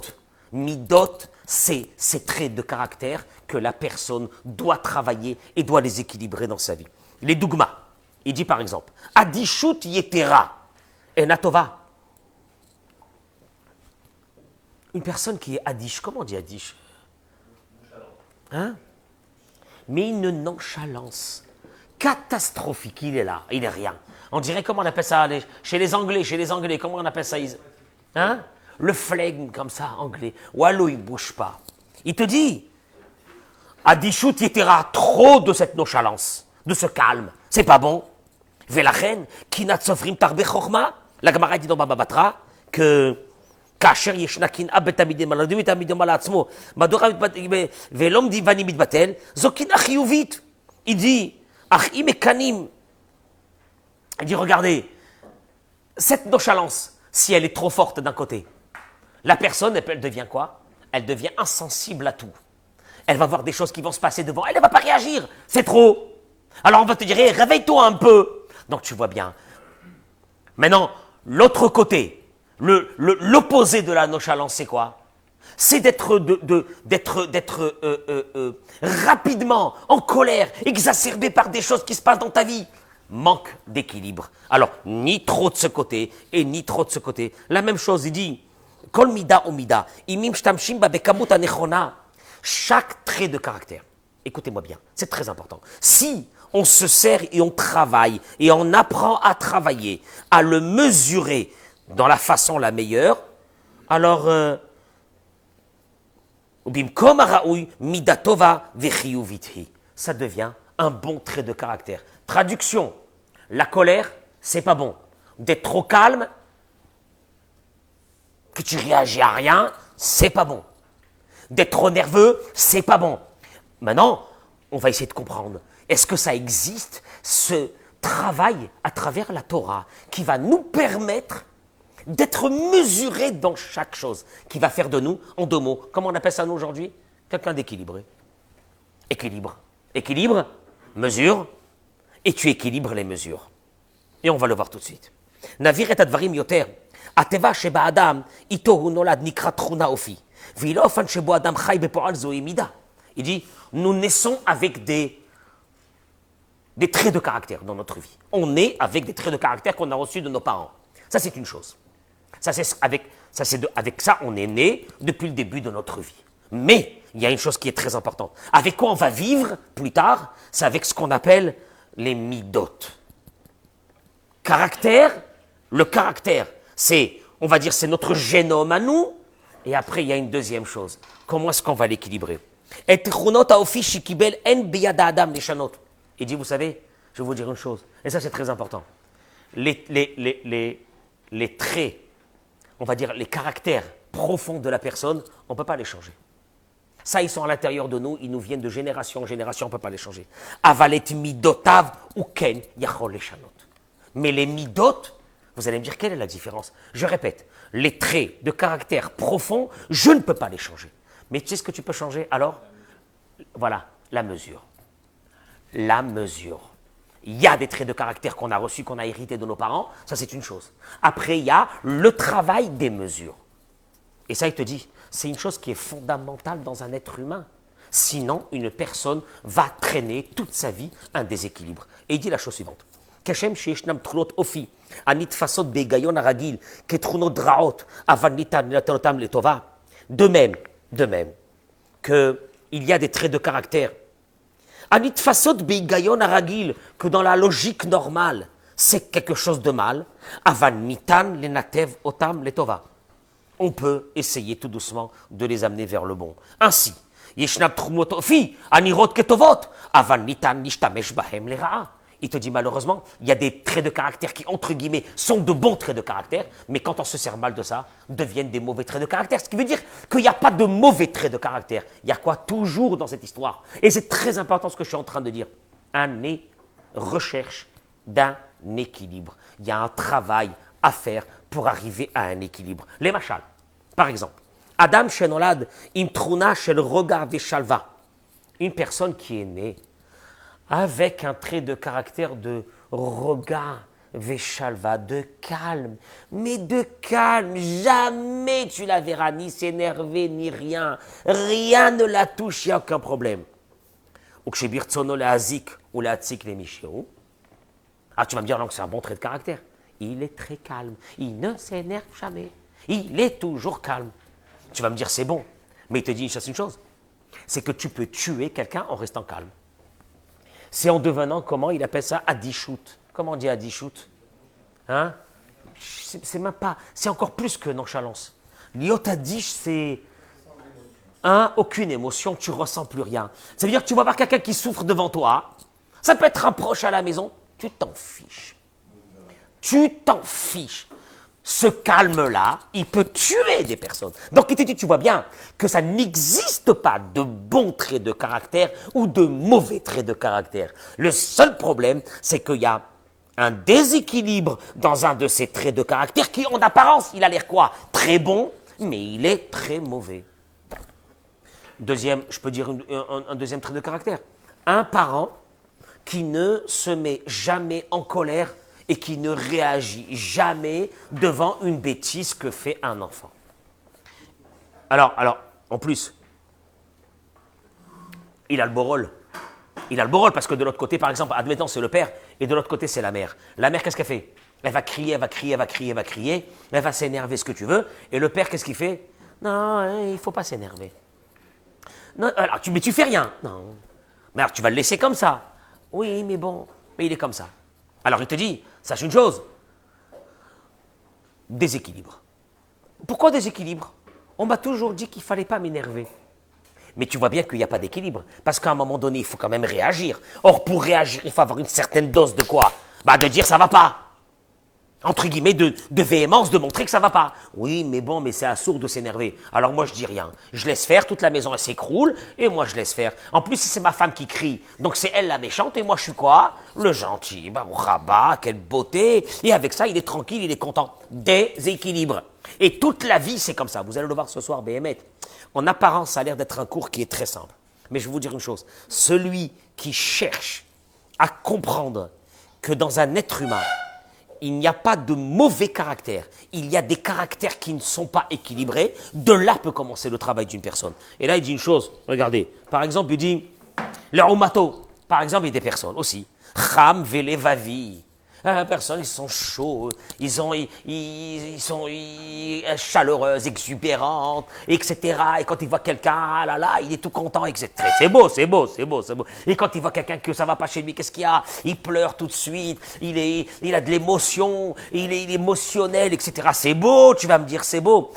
Midot, c'est ces traits de caractère que la personne doit travailler et doit les équilibrer dans sa vie. Les dougmas. Il dit par exemple, Adishut Yetera Enatova. Une personne qui est Adish, comment on dit Adish? Hein? Mais une nonchalance catastrophique, il est là, il est rien. On dirait, comment on appelle ça chez les Anglais, comment on appelle ça? Hein? Le flegme comme ça, anglais. Wallo, il ne bouge pas. Il te dit, Adishut Yetera, trop de cette nonchalance, de ce calme, c'est pas bon. Velachen, Kinat Sofrim Tarbe Chorma, la Gemara dit dans Baba Batra que כאשר ישנה קנאה בתלמידים, מלמדים את התלמידים על עצמו, ולומדים ואני מתבטל, זו קנאה חיובית. Il dit, אך אם מקנאים, il dit, regardez, cette nonchalance, si elle est trop forte d'un côté, la personne, elle devient quoi? Elle devient insensible à tout. Elle va voir des choses qui vont se passer devant elle, elle ne va pas réagir, c'est trop. Alors on va te dire, hey, réveille-toi un peu. Donc tu vois bien. Maintenant, l'autre côté, l'opposé de la nonchalance, c'est quoi? C'est d'être rapidement en colère, exacerbé par des choses qui se passent dans ta vie. Manque d'équilibre. Alors, ni trop de ce côté et ni trop de ce côté. La même chose, il dit, Kol mida o mida, imim shtamshim ba bekamut anechona. Chaque trait de caractère, écoutez-moi bien, c'est très important. Si on se sert et on travaille et on apprend à travailler, à le mesurer dans la façon la meilleure, alors, ça devient un bon trait de caractère. Traduction, la colère, c'est pas bon. D'être trop calme, que tu réagis à rien, c'est pas bon. D'être trop nerveux, c'est pas bon. Maintenant, on va essayer de comprendre. Est-ce que ça existe, ce travail à travers la Torah, qui va nous permettre d'être mesurés dans chaque chose, qui va faire de nous, en deux mots, comment on appelle ça nous aujourd'hui? Quelqu'un d'équilibré. Équilibre. Équilibre, mesure, et tu équilibres les mesures. Et on va le voir tout de suite. Navir et advarim yoter, ateva sheba adam, ito hu nolad nikra truna ofi, v'ilo ofan shebo adam chai bepoal zoe mida. Il dit, nous naissons avec des traits de caractère dans notre vie. On est avec des traits de caractère qu'on a reçus de nos parents. Ça, c'est une chose. Avec ça, on est né depuis le début de notre vie. Mais, il y a une chose qui est très importante. Avec quoi on va vivre plus tard? C'est avec ce qu'on appelle les midot. Caractère, le caractère, c'est, on va dire, c'est notre génome à nous. Et après, il y a une deuxième chose. Comment est-ce qu'on va l'équilibrer? Et dit, vous savez, je vais vous dire une chose, et ça c'est très important. Les traits, on va dire les caractères profonds de la personne, on ne peut pas les changer. Ça, ils sont à l'intérieur de nous, ils nous viennent de génération en génération, on ne peut pas les changer. Avalet midotav ou ken yachol leshanot. Mais les midot, vous allez me dire quelle est la différence? Je répète, les traits de caractère profonds, je ne peux pas les changer. Mais tu sais ce que tu peux changer alors? Voilà, la mesure. La mesure. Il y a des traits de caractère qu'on a reçus, qu'on a hérités de nos parents, ça c'est une chose. Après, il y a le travail des mesures. Et ça, il te dit, c'est une chose qui est fondamentale dans un être humain. Sinon, une personne va traîner toute sa vie un déséquilibre. Et il dit la chose suivante. כשם שישנם תכונות אופי, הנתפסות בהיגיון הרגיל כתכונות רעות, אבל ניתן לנצל אותם לטובה. De même qu'il y a des traits de caractère, הנתפסות בהיגיון הרגיל, que dans la logique normale, c'est quelque chose de mal, אבל ניתן לנתב אותם לטובה. On peut essayer tout doucement de les amener vers le bon. Ainsi, ישנם תכונות אופי, הנראות כטובות, אבל ניתן להשתמש בהם לרעה. Il te dit malheureusement, il y a des traits de caractère qui, entre guillemets, sont de bons traits de caractère, mais quand on se sert mal de ça, deviennent des mauvais traits de caractère. Ce qui veut dire qu'il n'y a pas de mauvais traits de caractère. Il y a quoi toujours dans cette histoire? Et c'est très important ce que je suis en train de dire. recherche d'un équilibre. Il y a un travail à faire pour arriver à un équilibre. Les machal, par exemple. Adam Shenolad, Imtruna Shel Rogar Veshalva. Une personne qui est née avec un trait de caractère de regard Veshalva, de calme. Mais de calme, jamais tu la verras ni s'énerver ni rien. Rien ne la touche, il n'y a aucun problème. Ou que chez Birtsono le Hazik ou le Hatzik le Mishéou. Ah, tu vas me dire non, que c'est un bon trait de caractère. Il est très calme. Il ne s'énerve jamais. Il est toujours calme. Tu vas me dire c'est bon. Mais il te dit une chose. C'est que tu peux tuer quelqu'un en restant calme. C'est en devenant, comment il appelle ça, Adishut. Comment on dit Adishut? Hein? C'est même pas, c'est encore plus que nonchalance. Liot Adish, c'est aucune émotion, tu ressens plus rien. Ça veut dire que tu vas voir quelqu'un qui souffre devant toi. Ça peut être un proche à la maison, tu t'en fiches. Tu t'en fiches. Ce calme-là, il peut tuer des personnes. Donc, tu vois bien que ça n'existe pas de bons traits de caractère ou de mauvais traits de caractère. Le seul problème, c'est qu'il y a un déséquilibre dans un de ces traits de caractère qui, en apparence, il a l'air quoi? Très bon, mais il est très mauvais. Deuxième, je peux dire un deuxième trait de caractère. Un parent qui ne se met jamais en colère et qui ne réagit jamais devant une bêtise que fait un enfant. Alors, en plus, il a le beau rôle. Il a le beau rôle parce que de l'autre côté, par exemple, admettons, c'est le père et de l'autre côté, c'est la mère. La mère, qu'est-ce qu'elle fait? Elle va crier, elle va s'énerver, ce que tu veux. Et le père, qu'est-ce qu'il fait? Non, il ne faut pas s'énerver. Non, alors, mais tu fais rien. Non. Mais alors, tu vas le laisser comme ça. Oui, mais bon, mais il est comme ça. Alors, il te dit, sache une chose, déséquilibre. Pourquoi déséquilibre? On m'a toujours dit qu'il ne fallait pas m'énerver. Mais tu vois bien qu'il n'y a pas d'équilibre. Parce qu'à un moment donné, il faut quand même réagir. Or, pour réagir, il faut avoir une certaine dose de quoi? De dire ça va pas. Entre guillemets, de véhémence, de montrer que ça va pas. Oui, mais bon, mais c'est assourd de s'énerver. Alors moi, je dis rien. Je laisse faire, toute la maison, elle s'écroule, et moi, je laisse faire. En plus, c'est ma femme qui crie. Donc, c'est elle la méchante, et moi, je suis quoi? Le gentil. Au rabat, quelle beauté. Et avec ça, il est tranquille, il est content. Déséquilibre. Et toute la vie, c'est comme ça. Vous allez le voir ce soir, Béhémet. En apparence, ça a l'air d'être un cours qui est très simple. Mais je vais vous dire une chose. Celui qui cherche à comprendre que dans un être humain, il n'y a pas de mauvais caractère. Il y a des caractères qui ne sont pas équilibrés. De là peut commencer le travail d'une personne. Et là, il dit une chose. Regardez. Par exemple, il dit, le Rumato. Par exemple, il y a des personnes aussi. Cham vele vavi. Personnes, ils sont chauds, ils sont chaleureuses, exubérantes, etc. Et quand ils voient quelqu'un, il est tout content, etc. C'est beau. Et quand il voit quelqu'un que ça va pas chez lui, qu'est-ce qu'il y a? Il pleure tout de suite, il a de l'émotion, il est émotionnel, etc. C'est beau, tu vas me dire, c'est beau.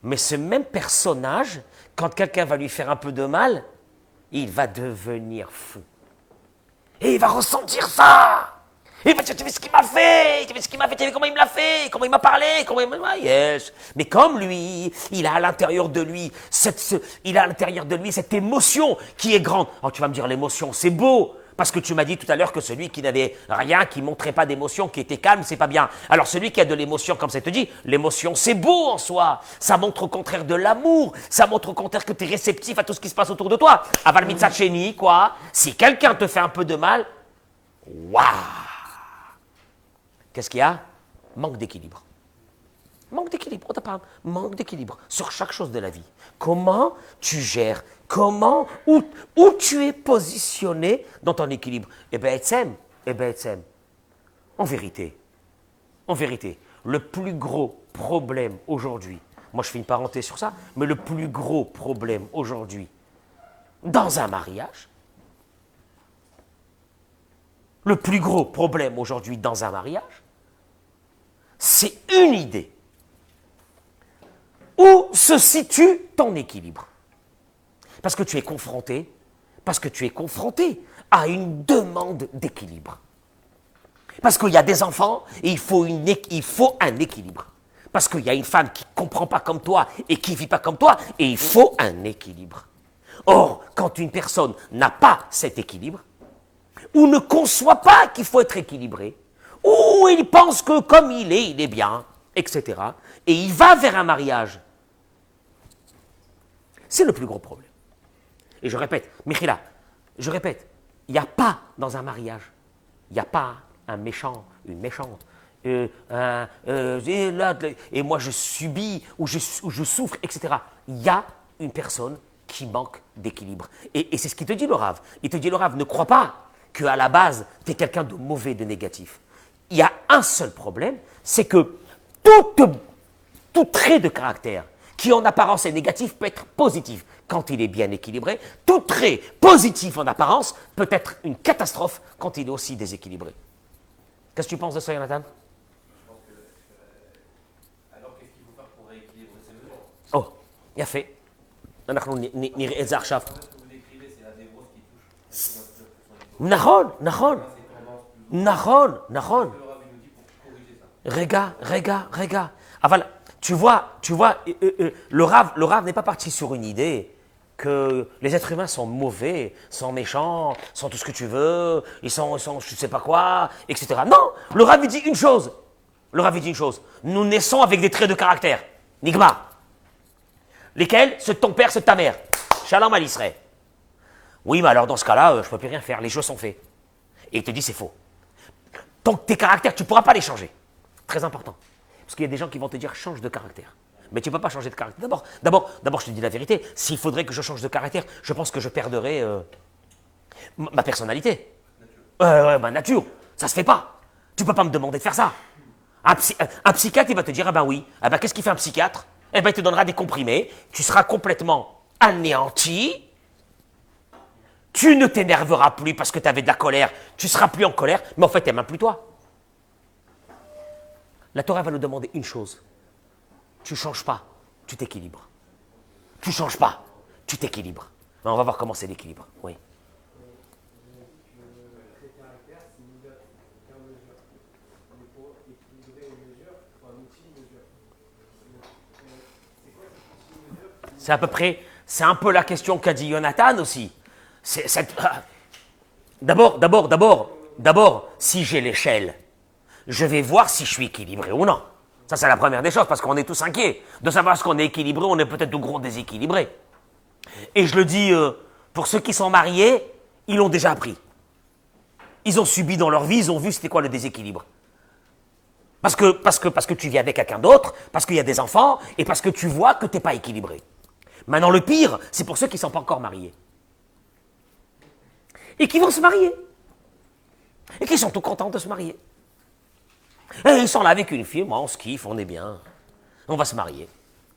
Mais ce même personnage, quand quelqu'un va lui faire un peu de mal, il va devenir fou. Et il va ressentir ça. Il va dire, tu sais ce qu'il m'a fait, tu sais comment il me l'a fait, comment il m'a parlé, yes. Mais comme lui, il a à l'intérieur de lui cette émotion qui est grande. Alors tu vas me dire, l'émotion, c'est beau. Parce que tu m'as dit tout à l'heure que celui qui n'avait rien, qui ne montrait pas d'émotion, qui était calme, c'est pas bien. Alors celui qui a de l'émotion, comme ça te dit, l'émotion c'est beau en soi. Ça montre au contraire de l'amour. Ça montre au contraire que tu es réceptif à tout ce qui se passe autour de toi. Aval mitzacheni, quoi. Si quelqu'un te fait un peu de mal, waouh. Qu'est-ce qu'il y a? Manque d'équilibre. Manque d'équilibre, on te parle. Manque d'équilibre sur chaque chose de la vie. Comment tu gères? Où tu es positionné dans ton équilibre? Etsem. En vérité, le plus gros problème aujourd'hui, moi je fais une parenthèse sur ça, mais le plus gros problème aujourd'hui, dans un mariage, c'est une idée. Où se situe ton équilibre? Parce que tu es confronté à une demande d'équilibre. Parce qu'il y a des enfants et il faut un équilibre. Parce qu'il y a une femme qui ne comprend pas comme toi et qui ne vit pas comme toi et il faut un équilibre. Or, quand quand une personne n'a pas cet équilibre, ou ne conçoit pas qu'il faut être équilibré, ou il pense que comme il est bien, etc. Et il va vers un mariage. C'est le plus gros problème. Et je répète, Michila, je répète, il n'y a pas dans un mariage, il n'y a pas un méchant, une méchante, et moi je subis, ou je souffre, etc. Il y a une personne qui manque d'équilibre. Et c'est ce qu'il te dit le Rav. Il te dit le Rav, ne crois pas qu'à la base, tu es quelqu'un de mauvais, de négatif. Il y a un seul problème, c'est que tout trait de caractère qui en apparence est négatif peut être positif quand il est bien équilibré. Tout trait positif en apparence peut être une catastrophe quand il est aussi déséquilibré. Qu'est-ce que tu penses de ça, Jonathan? Alors qu'est-ce qu'il faut faire pour rééquilibrer ces mesures? Oh, il a fait. אנחנו נראה את זה עכשיו. נכון. Rega. אבל tu vois, le Rav n'est pas parti sur une idée que les êtres humains sont mauvais, sont méchants, sont tout ce que tu veux, ils sont je sais pas quoi, etc. Non, le Rav dit une chose. Nous naissons avec des traits de caractère. Nigma. Lesquels? Ceux de ton père, ceux de ta mère. Shalom à l'Israël. Oui, mais alors dans ce cas-là, je ne peux plus rien faire, les choses sont faites. Et il te dit c'est faux. Donc tes caractères, tu ne pourras pas les changer. Très important. Parce qu'il y a des gens qui vont te dire change de caractère. Mais tu ne peux pas changer de caractère. D'abord, je te dis la vérité. S'il faudrait que je change de caractère, je pense que je perdrais ma personnalité. Ma nature. Ça ne se fait pas. Tu ne peux pas me demander de faire ça. Un psychiatre, il va te dire, ah ben oui. Ah ben qu'est-ce qu'il fait un psychiatre? Eh bien, il te donnera des comprimés, tu seras complètement anéanti, tu ne t'énerveras plus parce que tu avais de la colère, tu seras plus en colère, mais en fait, tu n'aimes plus toi. La Torah va nous demander une chose. Tu ne changes pas, tu t'équilibres. Tu ne changes pas, tu t'équilibres. On va voir comment c'est l'équilibre. Oui. C'est à peu près, c'est un peu la question qu'a dit Jonathan aussi. D'abord, si j'ai l'échelle, je vais voir si je suis équilibré ou non. Ça, c'est la première des choses, parce qu'on est tous inquiets de savoir si on est équilibré, on est peut-être tout gros déséquilibré. Et je le dis, pour ceux qui sont mariés, ils l'ont déjà appris. Ils ont subi dans leur vie, ils ont vu c'était quoi le déséquilibre. Parce que tu vis avec quelqu'un d'autre, parce qu'il y a des enfants, et parce que tu vois que tu n'es pas équilibré. Maintenant, le pire, c'est pour ceux qui ne sont pas encore mariés. Et qui vont se marier. Et qui sont tout contents de se marier. Et ils sont là avec une fille, moi on se kiffe, on est bien. On va se marier.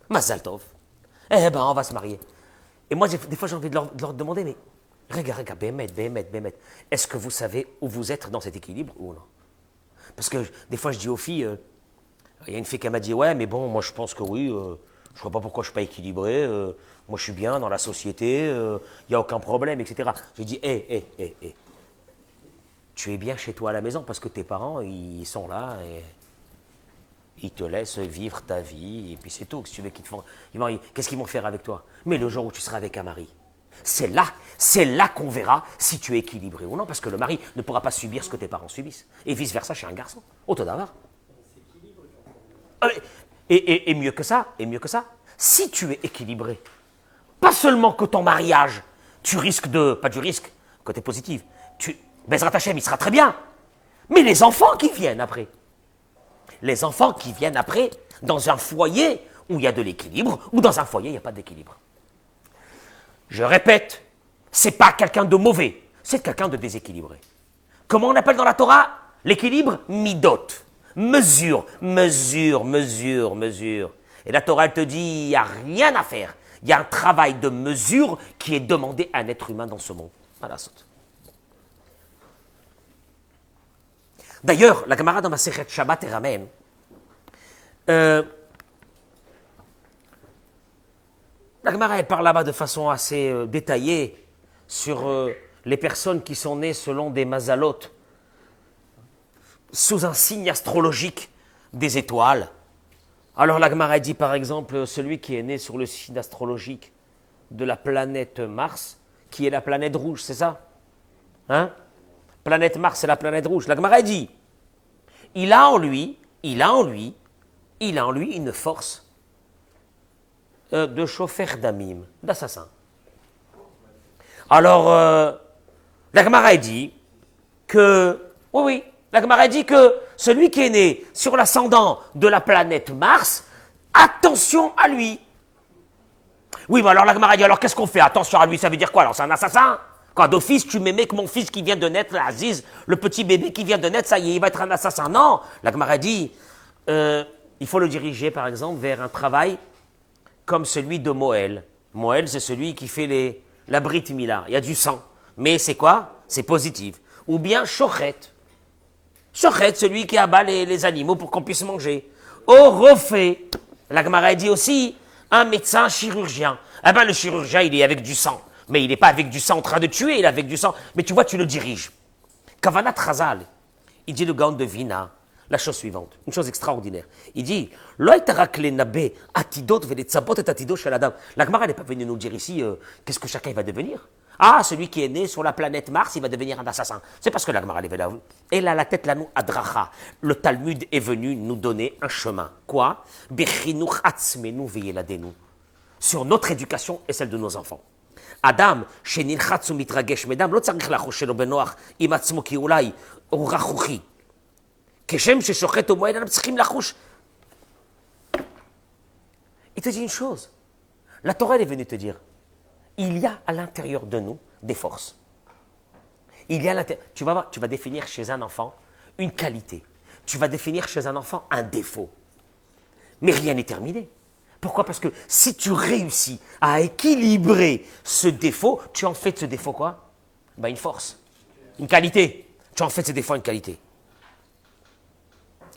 Mazal tov. Eh ben, on va se marier. Et moi, des fois, j'ai envie de leur demander, mais regarde, Bémet. Est-ce que vous savez où vous êtes dans cet équilibre ou non? Parce que des fois, je dis aux filles, il y a une fille qui m'a dit, ouais, mais bon, moi je pense que oui, je ne vois pas pourquoi je ne suis pas équilibré, moi je suis bien dans la société, il n'y a aucun problème, etc. J'ai dit, tu es bien chez toi à la maison parce que tes parents, ils sont là et ils te laissent vivre ta vie et puis c'est tout. Si tu veux qu'ils te font, qu'est-ce qu'ils vont faire avec toi? Mais le jour où tu seras avec un mari, c'est là qu'on verra si tu es équilibré ou non, parce que le mari ne pourra pas subir ce que tes parents subissent. Et vice-versa chez un garçon. Auto d'avoir. Et mieux que ça, si tu es équilibré, pas seulement que ton mariage, tu risques pas du risque, côté positif, Bezrat Hashem, il sera très bien, mais les enfants qui viennent après, dans un foyer où il y a de l'équilibre, ou dans un foyer il n'y a pas d'équilibre. Je répète, c'est pas quelqu'un de mauvais, c'est quelqu'un de déséquilibré. Comment on appelle dans la Torah l'équilibre? Midot. Mesure. Et la Torah, elle te dit, il n'y a rien à faire. Il y a un travail de mesure qui est demandé à un être humain dans ce monde. Voilà, saute. D'ailleurs, la Gemara dans ma Masechet Shabbat et ramène, la Gemara, elle parle là-bas de façon assez détaillée sur les personnes qui sont nées selon des mazalot, sous un signe astrologique des étoiles. Alors la Gemara dit par exemple, celui qui est né sur le signe astrologique de la planète Mars, qui est la planète rouge, c'est ça? Hein? Planète Mars, c'est la planète rouge. La Gemara dit, il a en lui une force de chauffeur d'amim, d'assassin. Alors, la Gemara dit que, oui, la Gemara dit que celui qui est né sur l'ascendant de la planète Mars, attention à lui. Oui, mais alors la Gemara dit, alors qu'est-ce qu'on fait? Attention à lui, ça veut dire quoi? Alors c'est un assassin? Quand d'office, tu m'aimais que mon fils qui vient de naître, l'Aziz, le petit bébé qui vient de naître, ça y est, il va être un assassin. Non, la Gemara dit, il faut le diriger, par exemple, vers un travail comme celui de Moël. Moël, c'est celui qui fait la Brit Mila. Il y a du sang. Mais c'est quoi? C'est positif. Ou bien Shochet. Shochet, celui qui abat les animaux pour qu'on puisse manger. Au refait. La Gemara dit aussi, un médecin chirurgien. Eh bien, le chirurgien, il est avec du sang. Mais il n'est pas avec du sang en train de tuer, il est avec du sang. Mais tu vois, tu le diriges. Kavanat Chazal, il dit le Gaon de Vina, la chose suivante, une chose extraordinaire. Il dit, la Gemara n'est pas venue nous dire ici, qu'est-ce que chacun va devenir. Ah, celui qui est né sur la planète Mars, il va devenir un assassin. C'est parce que la Gemara est là. Elle a la tête là, nous, adracha. Le Talmud est venu nous donner un chemin. Quoi? Sur notre éducation et celle de nos enfants. אדם שנלחץ ומתרגש מדם, לא צריך לחוש שלו בנוח עם עצמו כי אולי הוא רכוכי. כשם ששוחט ומועד, אנחנו צריכים לחוש. Il te dit une chose. La Torah elle est venue te dire, il y a à l'intérieur de nous des forces. Il y a tu vas voir, tu vas définir chez un enfant une qualité. Tu vas définir chez un enfant un défaut. Mais rien n'est terminé. Pourquoi? Parce que si tu réussis à équilibrer ce défaut, tu en fais de ce défaut quoi? Ben une force, une qualité. Tu en fais de ce défaut une qualité.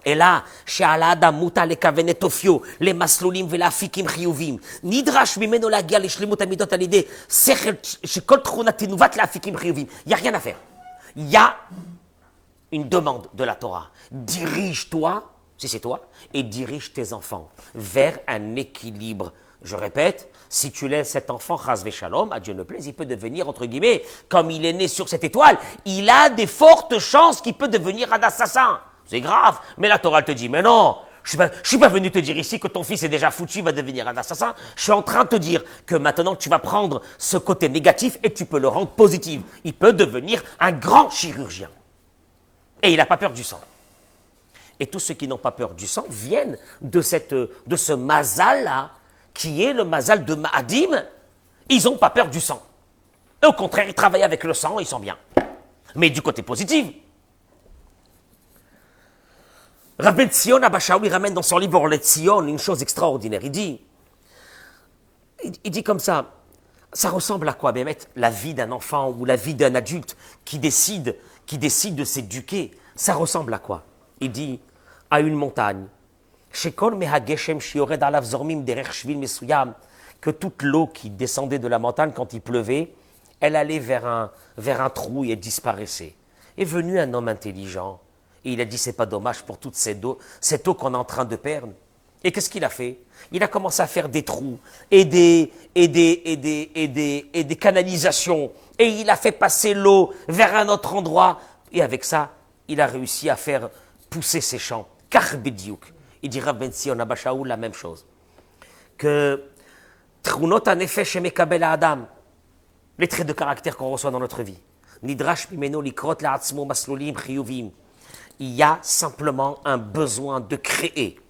Et là, שעל האדם מוטל לכוון את אופיו למסלולים ולאפיקים חיוביים. נדרש ממנו להגיע לשלמות המידות על ידי שכל שכל תכונה תנווט לאפיקים חיוביים. Il n'y a rien à faire. Il y a une demande de la Torah. Dirige-toi, si c'est toi, et dirige tes enfants vers un équilibre. Je répète, si tu laisses cet enfant, chas v'shalom, à Dieu ne plaise, il peut devenir, entre guillemets, comme il est né sur cette étoile, il a des fortes chances qu'il peut devenir un assassin. C'est grave, mais la Torah te dit, mais non, je suis pas venu te dire ici que ton fils est déjà foutu, il va devenir un assassin. Je suis en train de te dire que maintenant tu vas prendre ce côté négatif et tu peux le rendre positif. Il peut devenir un grand chirurgien. Et il n'a pas peur du sang. Et tous ceux qui n'ont pas peur du sang viennent de ce mazal-là, qui est le mazal de Ma'adim. Ils n'ont pas peur du sang. Et au contraire, ils travaillent avec le sang, ils sont bien. Mais du côté positif, Rabbi Tzion Abba Shaul ramène dans son livre Orlet Tzion une chose extraordinaire. Il dit comme ça, ça ressemble à quoi, Bémet? La vie d'un enfant ou la vie d'un adulte qui décide de s'éduquer, ça ressemble à quoi? Il dit à une montagne, que toute l'eau qui descendait de la montagne quand il pleuvait, elle allait vers un trou et elle disparaissait. Est venu un homme intelligent et il a dit c'est pas dommage pour toute cette eau qu'on est en train de perdre. Et qu'est-ce qu'il a fait? Il a commencé à faire des trous et des canalisations et il a fait passer l'eau vers un autre endroit et avec ça, il a réussi à faire pousser ses champs. Kach bediuk. Il dit Rabbi Tzion Abba Shaul la même chose. Que Trunot hanefesh shemekabel ha'adam, les traits de caractère qu'on reçoit dans notre vie. Nidrash mimeno likrot la'atzmo maslulim chiyuvim. Il y a simplement un besoin de créer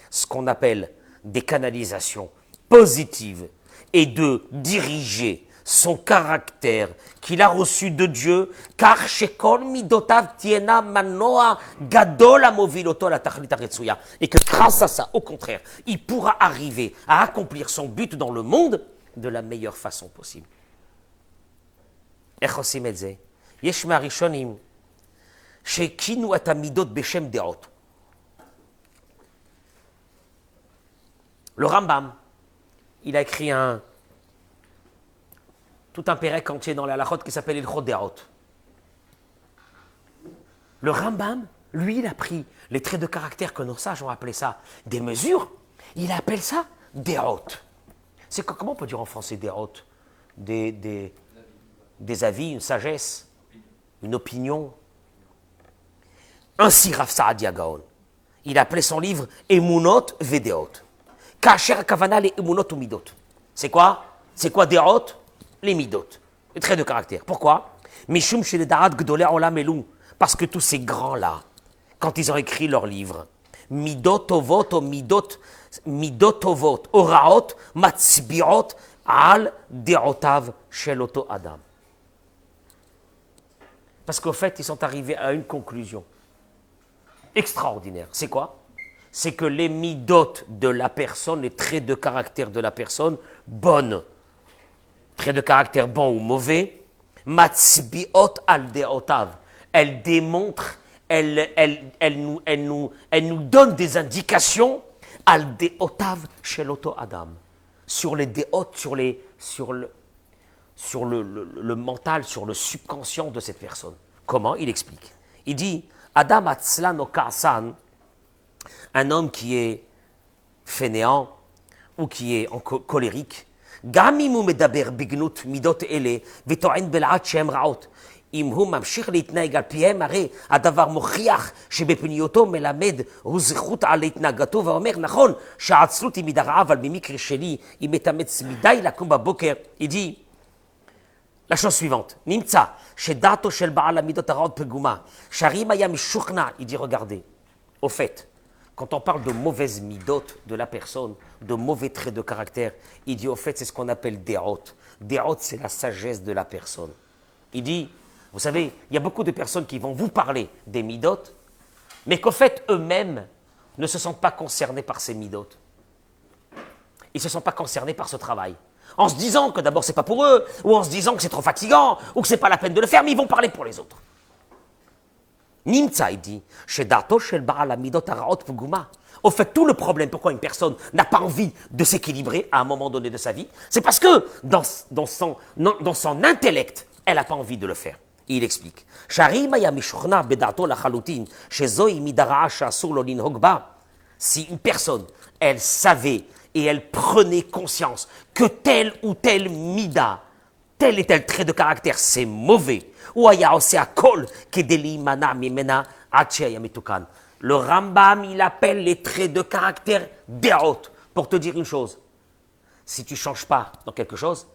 ce qu'on appelle des canalisations positives et de diriger son caractère qu'il a reçu de Dieu, car shekol midotav tiena manoa gadol amoviloto la tachlit haretsuya, et que grâce à ça, au contraire, il pourra arriver à accomplir son but dans le monde de la meilleure façon possible. איך עושים את זה? יש מהראשונים שהקינו את המידות בשם דעות. Le Rambam, il a écrit tout un pérec entier dans la halachot qui s'appelle Ilchot De'ot. Le Rambam, lui, il a pris les traits de caractère que nos sages ont appelé ça des mesures, il appelle ça De'ot. C'est comment on peut dire en français De'ot? des avis, une sagesse, une opinion. Ainsi, Rav Saadia Gaon, il appelait son livre Emunot Vedeot. Kacher Kavana les Emunot ou Midot. C'est quoi? C'est quoi Deot? Les Midot. Les traits de caractère. Pourquoi? Mishum chez les Da'at Gdolé Olam Elou. Parce que tous ces grands-là, quand ils ont écrit leurs livres, Midot Tovot ou Midot Tovot, Oraot, Matzbiot, Al Deotav Sheloto Adam. Parce qu'au fait, ils sont arrivés à une conclusion extraordinaire. C'est quoi? C'est que les midot de la personne, les traits de caractère de la personne, bonnes, traits de caractère bons ou mauvais, matzbiot al deotav, elles démontrent, elles nous donnent des indications al deotav sheloto adam, sur les deot, sur le mental, sur le subconscient de cette personne. Comment? Il explique. Il dit, Adam atzlan o ka'san, un homme qui est fainéant ou qui est colérique, גם אם הוא מדבר בגנות מידות אלה וטוען בלעד שהם רעות, אם הוא ממשיך להתנהג על פיהם, הרי הדבר מוכיח שבפניותו מלמד הוא זכות על התנהגתו ואומר, נכון שהעצלות היא מידה רעה, אבל במקרה שלי היא מתאמץ מדי לקום בבוקר. Il dit la chose suivante, נמצא שדעתו של בעל המידות הרעות פגומה, שהרים היה משוכנע, il dit regardez, au fait, quand on parle de mauvaises midotes de la personne, de mauvais traits de caractère, il dit au fait, c'est ce qu'on appelle déot. Déot, c'est la sagesse de la personne. Il dit, vous savez, il y a beaucoup de personnes qui vont vous parler des midotes, mais qu'au fait, eux-mêmes ne se sentent pas concernés par ces midotes. Ils ne se sentent pas concernés par ce travail. En se disant que d'abord, ce n'est pas pour eux, ou en se disant que c'est trop fatigant, ou que ce n'est pas la peine de le faire, mais ils vont parler pour les autres. Nimtza, il dit, au fait, tout le problème, pourquoi une personne n'a pas envie de s'équilibrer à un moment donné de sa vie, c'est parce que dans son intellect, elle n'a pas envie de le faire. Il explique. Si une personne, elle savait et elle prenait conscience que tel ou tel mida, tel et tel trait de caractère, c'est mauvais, le Rambam, il appelle les traits de caractère déot. Pour te dire une chose, si tu ne changes pas dans quelque chose,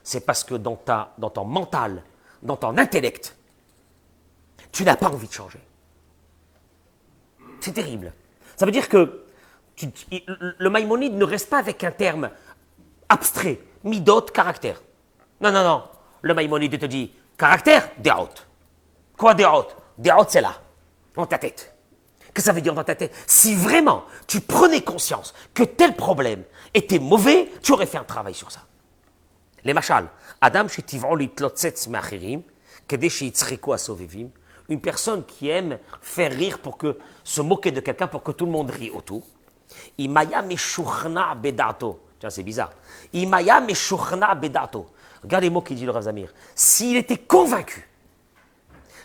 c'est parce que dans ton mental, dans ton intellect, tu n'as pas envie de changer. C'est terrible. Ça veut dire que le Maïmonide ne reste pas avec un terme abstrait, midot, caractère. Non, non, non. Le Maïmonide te dit caractère, déot. Quoi déot? Déot, c'est là, dans ta tête. Qu'est-ce que ça veut dire dans ta tête? Si vraiment tu prenais conscience que tel problème était mauvais, tu aurais fait un travail sur ça. Les machal, Adam shetiv'o litlotzetz me'acherim, kedei sheyitzchiku asovevim, une personne qui aime faire rire pour que se moquer de quelqu'un pour que tout le monde rit autour. Imaya meshuchna bedato. Tiens, c'est bizarre. Imaya meshuchna bedato. Regarde les mots qu'il dit le Rav Zamir. S'il était convaincu,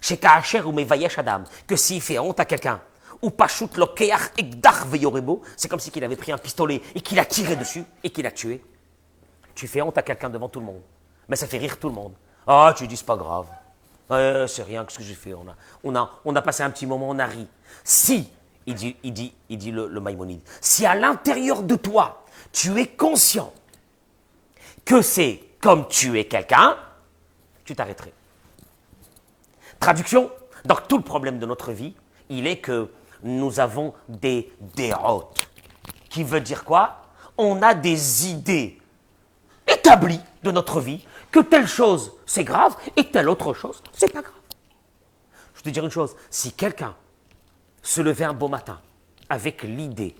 chez Kaacher ou Mevayesh Adam, que s'il fait honte à quelqu'un, ou Pashut Lokeach Ekdach Veyorebo, c'est comme si qu'il avait pris un pistolet et qu'il a tiré dessus et qu'il a tué. Tu fais honte à quelqu'un devant tout le monde, mais ça fait rire tout le monde. Ah, tu dis, c'est pas grave. C'est rien, qu'est-ce que j'ai fait? On a passé un petit moment, on a ri. Si, il dit le Maïmonide, si à l'intérieur de toi, tu es conscient que c'est comme tuer quelqu'un, tu t'arrêterais. Traduction, donc tout le problème de notre vie, il est que nous avons des dérotes. Qui veut dire quoi? On a des idées établies de notre vie, que telle chose c'est grave et telle autre chose c'est pas grave. Je vais te dire une chose, si quelqu'un se levait un beau matin avec l'idée,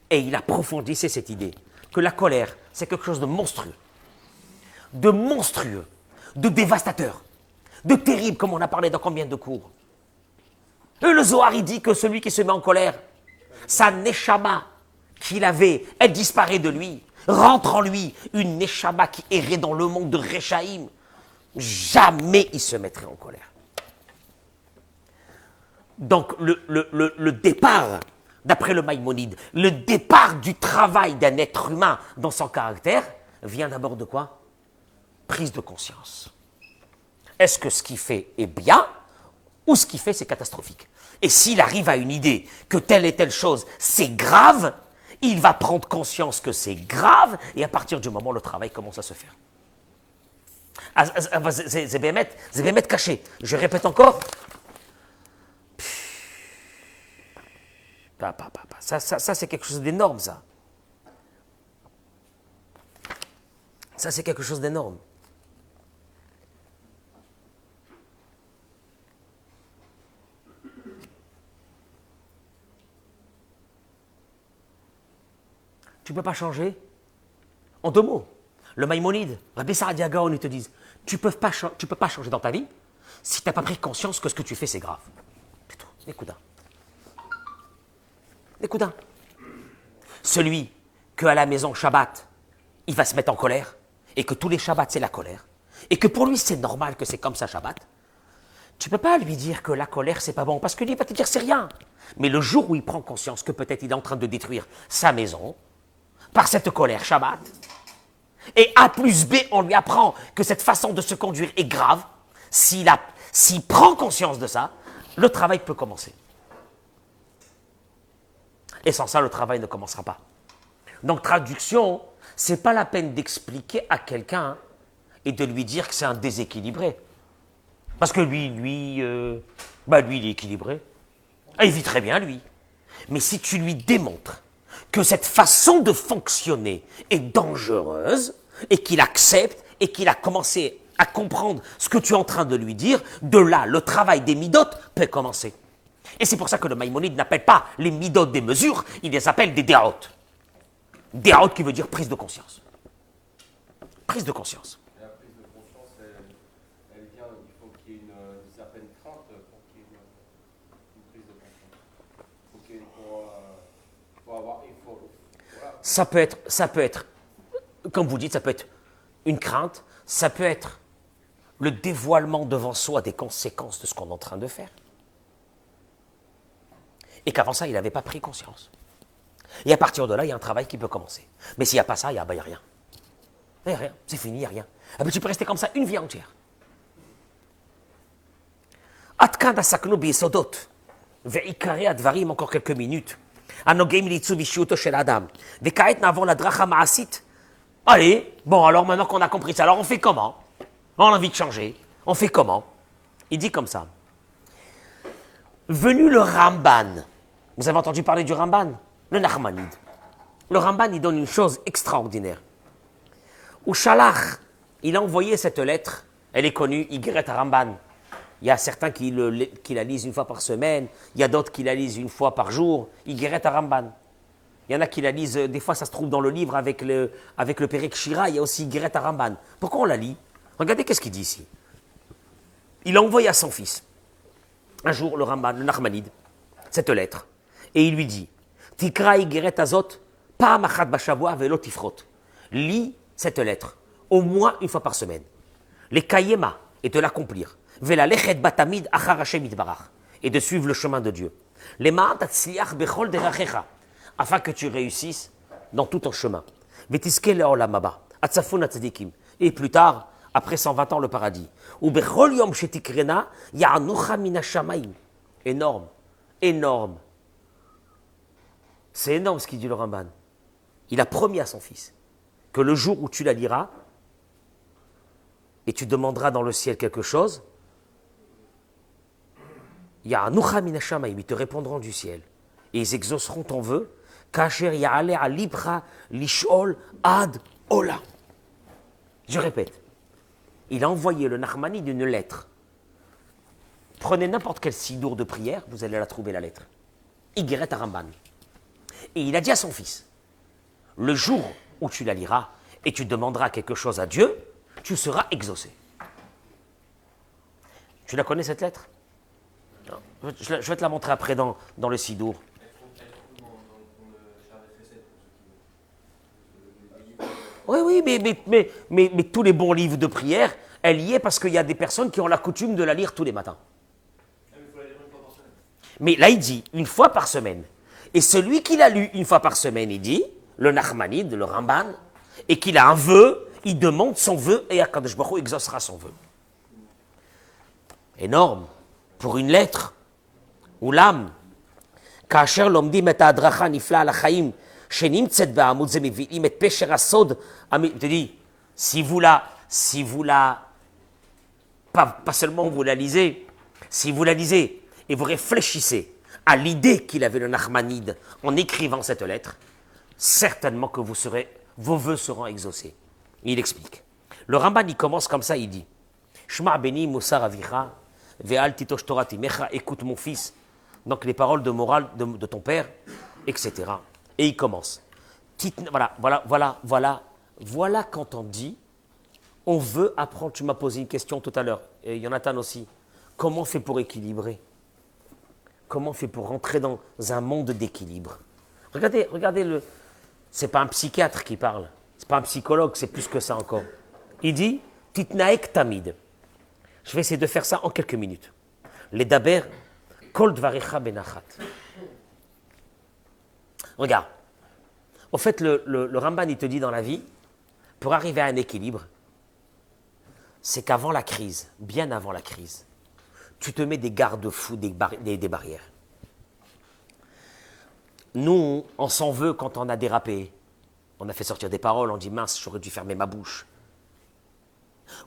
et il approfondissait cette idée, que la colère c'est quelque chose de monstrueux, de dévastateur, de terrible, comme on a parlé dans combien de cours. Et le Zohar, il dit que celui qui se met en colère, sa neshama qu'il avait, elle disparaît de lui, rentre en lui une neshama qui errait dans le monde de Rechaïm. Jamais il se mettrait en colère. Donc le départ, d'après le Maïmonide, le départ du travail d'un être humain dans son caractère, vient d'abord de quoi? Prise de conscience. Est-ce que ce qu'il fait est bien ou ce qu'il fait c'est catastrophique? Et s'il arrive à une idée que telle et telle chose c'est grave, il va prendre conscience que c'est grave et à partir du moment où le travail commence à se faire. C'est bien caché. Je répète encore. Ça c'est quelque chose d'énorme, ça. Ça, c'est quelque chose d'énorme. Tu ne peux pas changer? En 2 mots. Le Maïmonide, Rabbi Saadia Gaon, ils te disent, tu ne peux pas changer dans ta vie si tu n'as pas pris conscience que ce que tu fais, c'est grave. C'est tout. Écoute. Écoute. Celui qu'à la maison, Shabbat, il va se mettre en colère, et que tous les Shabbats, c'est la colère, et que pour lui, c'est normal que c'est comme ça, Shabbat, tu ne peux pas lui dire que la colère, c'est pas bon, parce que lui, il va te dire, c'est rien. Mais le jour où il prend conscience que peut-être il est en train de détruire sa maison, par cette colère, Shabbat, et A plus B, on lui apprend que cette façon de se conduire est grave, s'il prend conscience de ça, le travail peut commencer. Et sans ça, le travail ne commencera pas. Donc, traduction, c'est pas la peine d'expliquer à quelqu'un et de lui dire que c'est un déséquilibré. Parce que lui, il est équilibré. Et il vit très bien, lui. Mais si tu lui démontres que cette façon de fonctionner est dangereuse et qu'il accepte et qu'il a commencé à comprendre ce que tu es en train de lui dire, de là, le travail des midotes peut commencer. Et c'est pour ça que le Maïmonide n'appelle pas les midotes des mesures, il les appelle des déraotes. Déraote qui veut dire prise de conscience. Prise de conscience. Et la prise de conscience, elle vient, il faut qu'il y ait une certaine crainte pour qu'il y ait une prise de conscience. Faut avoir, voilà. Ça peut être, comme vous dites, ça peut être une crainte, ça peut être le dévoilement devant soi des conséquences de ce qu'on est en train de faire. Et qu'avant ça, il n'avait pas pris conscience. Et à partir de là, il y a un travail qui peut commencer. Mais s'il n'y a pas ça, il n'y a rien. Il n'y a rien, c'est fini, il n'y a rien. Ah ben, tu peux rester comme ça une vie entière. Atkan asaknu b'yesodot, ve'ikare advarim, encore quelques minutes. Anogim l'itzu v'ishiuto shel adam. Ve'ka'et na'avor ladracha ma'asit. Allez, bon, alors maintenant qu'on a compris ça, alors on fait comment? On a envie de changer. On fait comment? Il dit comme ça. Venu le Ramban. Vous avez entendu parler du Ramban? Le Nachmanide. Le Ramban, il donne une chose extraordinaire. Où Shalach, il a envoyé cette lettre, elle est connue, Igret à Ramban. Il y a certains qui la lisent une fois par semaine, il y a d'autres qui la lisent une fois par jour, Igret à Ramban. Il y en a qui la lisent, des fois ça se trouve dans le livre avec le Perek Shira, il y a aussi Igret à Ramban. Pourquoi on la lit? Regardez qu'est-ce qu'il dit ici. Il a envoyé à son fils, un jour, le Ramban, le Nachmanide, cette lettre, et il lui dit, Tikra Igret Azot, Pa'am achat bashavua ve'lo tifrot. Lis cette lettre, au moins une fois par semaine. Les kayema, et de l'accomplir. Ve'la lechet batamid achar Hashem itbarach, et de suivre le chemin de Dieu. Les ma'at tatzliach bechol derachecha, afin que tu réussisses dans tout ton chemin. Ve'tiske le'olam haba, atzafun atzadikim. Et plus tard, après 120 ans, le paradis. Ou bechol yom shetikrena, ya'anucha mina shamayim. Énorme, énorme. C'est énorme ce qu'il dit le Ramban. Il a promis à son fils que le jour où tu la liras et tu demanderas dans le ciel quelque chose, il y a un Nuchaminashamaim, ils te répondront du ciel et ils exauceront ton vœu. Kacher ya'ale a libra lishol ad ola. Je répète, il a envoyé le Nachmani d'une lettre. Prenez n'importe quel sidour de prière, vous allez la trouver la lettre. Igeret à Ramban. Et il a dit à son fils, le jour où tu la liras et tu demanderas quelque chose à Dieu, tu seras exaucé. Tu la connais cette lettre? Non. Je vais te la montrer après dans le sidour. Oui, mais tous les bons livres de prière, elle y est parce qu'il y a des personnes qui ont la coutume de la lire tous les matins. Mais là, il dit une fois par semaine. Et celui qui l'a lu une fois par semaine, il dit, le Nachmanide, le Ramban, et qu'il a un vœu, il demande son vœu et Akadosh Baruch Hu exaucera son vœu. énorme, pour une lettre, ou l'âme. כאשר לומדים את ההדרכה הנפלאה על החיים שנמצאת בעמוד זה מביאים את פשר הסוד, tu dis, si vous la, pas seulement vous la lisez, si vous la lisez et vous réfléchissez à l'idée qu'il avait le Nachmanide en écrivant cette lettre, certainement que vos vœux seront exaucés. Il explique. Le Ramban, il commence comme ça, il dit, Shma beni musar avicha, ve'al titosh Torah timecha, écoute mon fils, donc les paroles de morale de ton père, etc. Et il commence. Voilà quand on dit, on veut apprendre, tu m'as posé une question tout à l'heure, et Jonathan aussi, comment on fait pour équilibrer? Comment on fait pour rentrer dans un monde d'équilibre? Regardez c'est pas un psychiatre qui parle, c'est pas un psychologue, c'est plus que ça encore. Il dit, Titnaek tamid. Je vais essayer de faire ça en quelques minutes. Les daber, kol dvarecha benachat. Regarde. Au fait, le Ramban, il te dit dans la vie, pour arriver à un équilibre, c'est qu'avant la crise, bien avant la crise, tu te mets des garde-fous, des barrières. Nous, on s'en veut quand on a dérapé. On a fait sortir des paroles, on dit mince, j'aurais dû fermer ma bouche.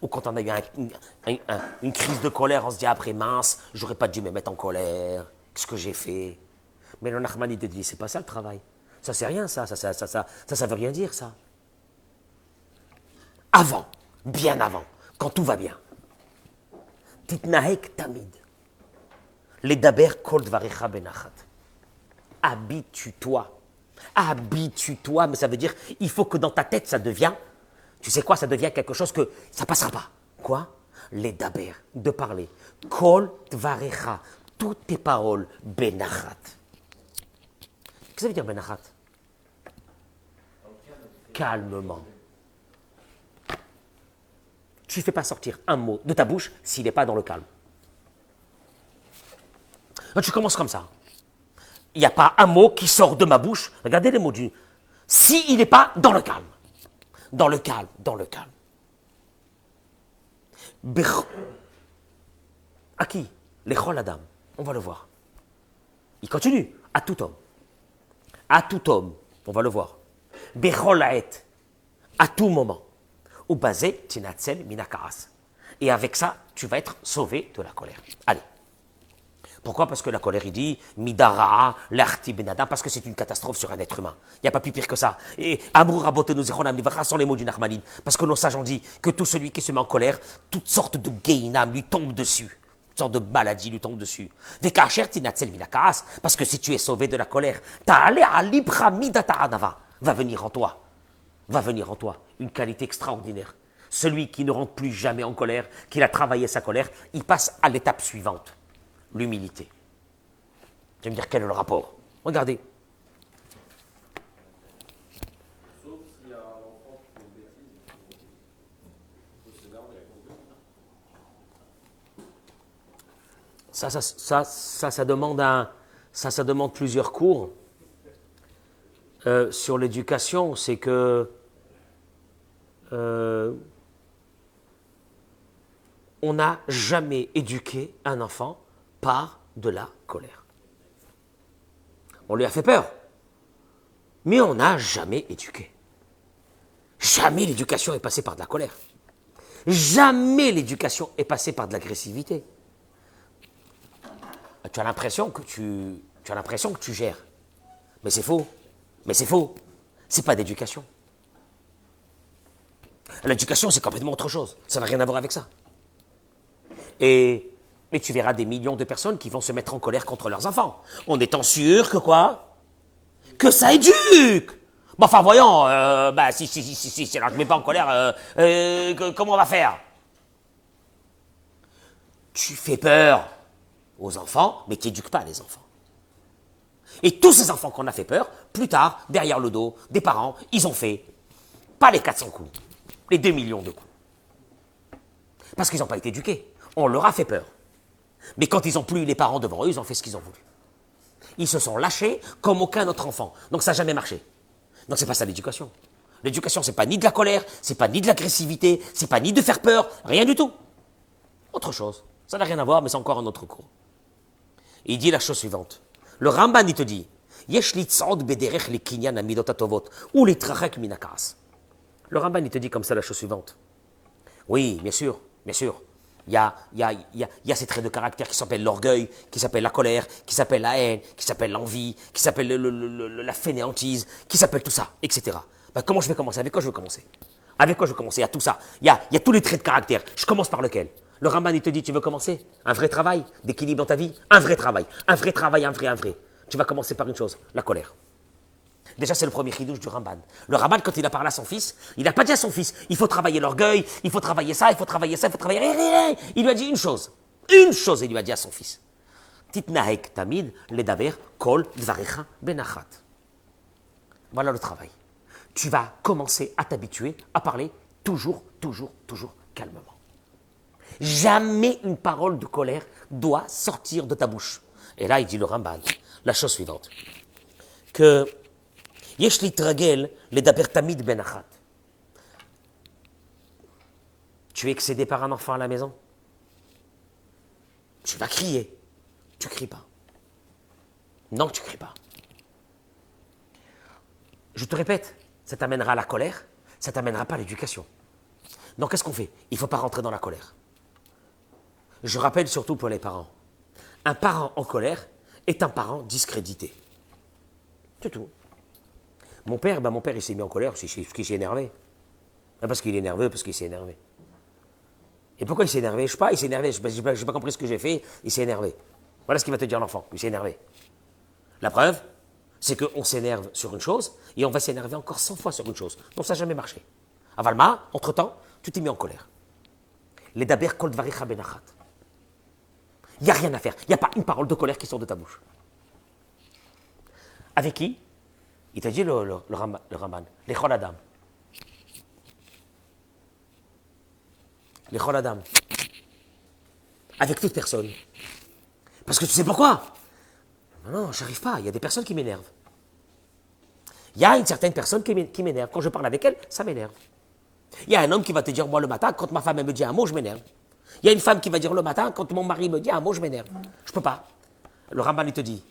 Ou quand on a eu une crise de colère, on se dit après mince, j'aurais pas dû me mettre en colère. Qu'est-ce que j'ai fait? Mais le Nachman, il te dit, c'est pas ça le travail. Ça, c'est rien, ça veut rien dire, ça. Avant, bien avant, quand tout va bien. Titnahek tamid. Les daber kol dvarecha benachat. Habitue-toi, mais ça veut dire, il faut que dans ta tête, ça devient, tu sais quoi, ça devient quelque chose que ça passera pas. Quoi? Les daber, de parler. Kol dvarecha, toutes tes paroles, benachat. Qu'est-ce que ça veut dire benachat? Calmement. Tu ne fais pas sortir un mot de ta bouche s'il n'est pas dans le calme. Donc, tu commences comme ça. Il n'y a pas un mot qui sort de ma bouche. Regardez les mots du... S'il n'est pas dans le calme. Dans le calme, dans le calme. À qui? L'Echol Adam. On va le voir. Il continue. À tout homme. À tout homme. On va le voir. Bechol Haet. À tout moment. Ou basé, tinatzel minakaras. Et avec ça, tu vas être sauvé de la colère. Allez. Pourquoi? Parce que la colère, il dit, midara, l'arti benada, parce que c'est une catastrophe sur un être humain. Il n'y a pas plus pire que ça. Et amour rabotenu zichronam livra sont les mots du Nachmanide. Parce que nos sages ont dit que tout celui qui se met en colère, toutes sortes de guéinam lui tombent dessus. Toutes sortes de maladies lui tombent dessus. Vekacher tinatzel minakaras, parce que si tu es sauvé de la colère, ta'ale alibra midata anava, va venir en toi. Va venir en toi une qualité extraordinaire. Celui qui ne rentre plus jamais en colère, qui a travaillé sa colère, il passe à l'étape suivante. L'humilité. Tu vas me dire quel est le rapport? Regardez. Sauf s'il y a un enfant qui fait une bêtise, il faut s'énerver à cause de Ça demande plusieurs cours. Sur l'éducation, c'est que on n'a jamais éduqué un enfant par de la colère. On lui a fait peur, mais on n'a jamais éduqué. Jamais l'éducation est passée par de la colère. Jamais l'éducation est passée par de l'agressivité. Tu as l'impression que tu gères, mais c'est faux. Mais c'est faux. C'est pas d'éducation. L'éducation, c'est complètement autre chose. Ça n'a rien à voir avec ça. Et tu verras des millions de personnes qui vont se mettre en colère contre leurs enfants, en étant sûrs que quoi? Que ça éduque. Bon, enfin, voyons, si alors je ne mets pas en colère, comment on va faire? Tu fais peur aux enfants, mais tu n'éduques pas les enfants. Et tous ces enfants qu'on a fait peur, plus tard, derrière le dos des parents, ils ont fait, pas les 400 coups, les 2 millions de coups. Parce qu'ils n'ont pas été éduqués. On leur a fait peur. Mais quand ils n'ont plus eu les parents devant eux, ils ont fait ce qu'ils ont voulu. Ils se sont lâchés comme aucun autre enfant. Donc ça n'a jamais marché. Donc c'est pas ça l'éducation. L'éducation, c'est pas ni de la colère, c'est pas ni de l'agressivité, c'est pas ni de faire peur, rien du tout. Autre chose. Ça n'a rien à voir, mais c'est encore un autre cours. Il dit la chose suivante. Le Ramban, il te dit, Yesh litzod bederech likinyan amidot atovot, ou litrachek minakas. Le Ramban, il te dit comme ça la chose suivante. Oui, bien sûr, bien sûr. Il y a ces traits de caractère qui s'appellent l'orgueil, qui s'appellent la colère, qui s'appellent la haine, qui s'appellent l'envie, qui s'appellent la fainéantise, qui s'appellent tout ça, etc. Ben, comment je vais commencer? Avec quoi je vais commencer? Avec quoi je vais commencer? Il y a tout ça. Il y a tous les traits de caractère. Je commence par lequel? Le Ramban, il te dit, tu veux commencer? Un vrai travail d'équilibre dans ta vie? Un vrai travail. Un vrai travail, un vrai. Tu vas commencer par une chose, la colère. Déjà, c'est le premier chidouche du Ramban. Le Ramban, quand il a parlé à son fils, il n'a pas dit à son fils, il faut travailler l'orgueil, il faut travailler ça, il faut travailler ça, il faut travailler... Il lui a dit une chose, il lui a dit à son fils. Titnahek tamid ledaber kol dvarecha benachat. Voilà le travail. Tu vas commencer à t'habituer à parler toujours calmement. Jamais une parole de colère doit sortir de ta bouche. Et là, il dit le Ramban, la chose suivante, que Yesh litragel ledaber tamid benachat. Tu es excédé par un enfant à la maison? Tu vas crier. Tu cries pas. Non, tu cries pas. Je te répète, ça t'amènera à la colère, ça t'amènera pas à l'éducation. Donc, qu'est-ce qu'on fait? Il ne faut pas rentrer dans la colère. Je rappelle surtout pour les parents. Un parent en colère est un parent discrédité. C'est tout. Mon père, il s'est mis en colère parce qu'il s'est énervé. Parce qu'il est nerveux, parce qu'il s'est énervé. Et pourquoi il s'est énervé? Je sais pas, il s'est énervé. Je n'ai pas compris ce que j'ai fait, il s'est énervé. Voilà ce qu'il va te dire l'enfant, il s'est énervé. La preuve, c'est qu'on s'énerve sur une chose et on va s'énerver encore 100 fois sur une chose. Donc ça n'a jamais marché. Avalma, entre-temps, tu t'es mis en colère. Les daber kol dvarecha benachat. Il n'y a rien à faire. Il n'y a pas une parole de colère qui sort de ta bouche. Avec qui? Il t'a dit le Raman, les Chol Adam. Les Chol Adam. Avec toute personne. Parce que tu sais pourquoi? Non, j'arrive pas. Il y a des personnes qui m'énervent. Il y a une certaine personne qui m'énerve. Quand je parle avec elle, ça m'énerve. Il y a un homme qui va te dire, moi le matin, quand ma femme elle me dit un mot, je m'énerve. Il y a une femme qui va dire le matin, quand mon mari me dit un mot, je m'énerve. Je ne peux pas. Le Ramban, il te dit,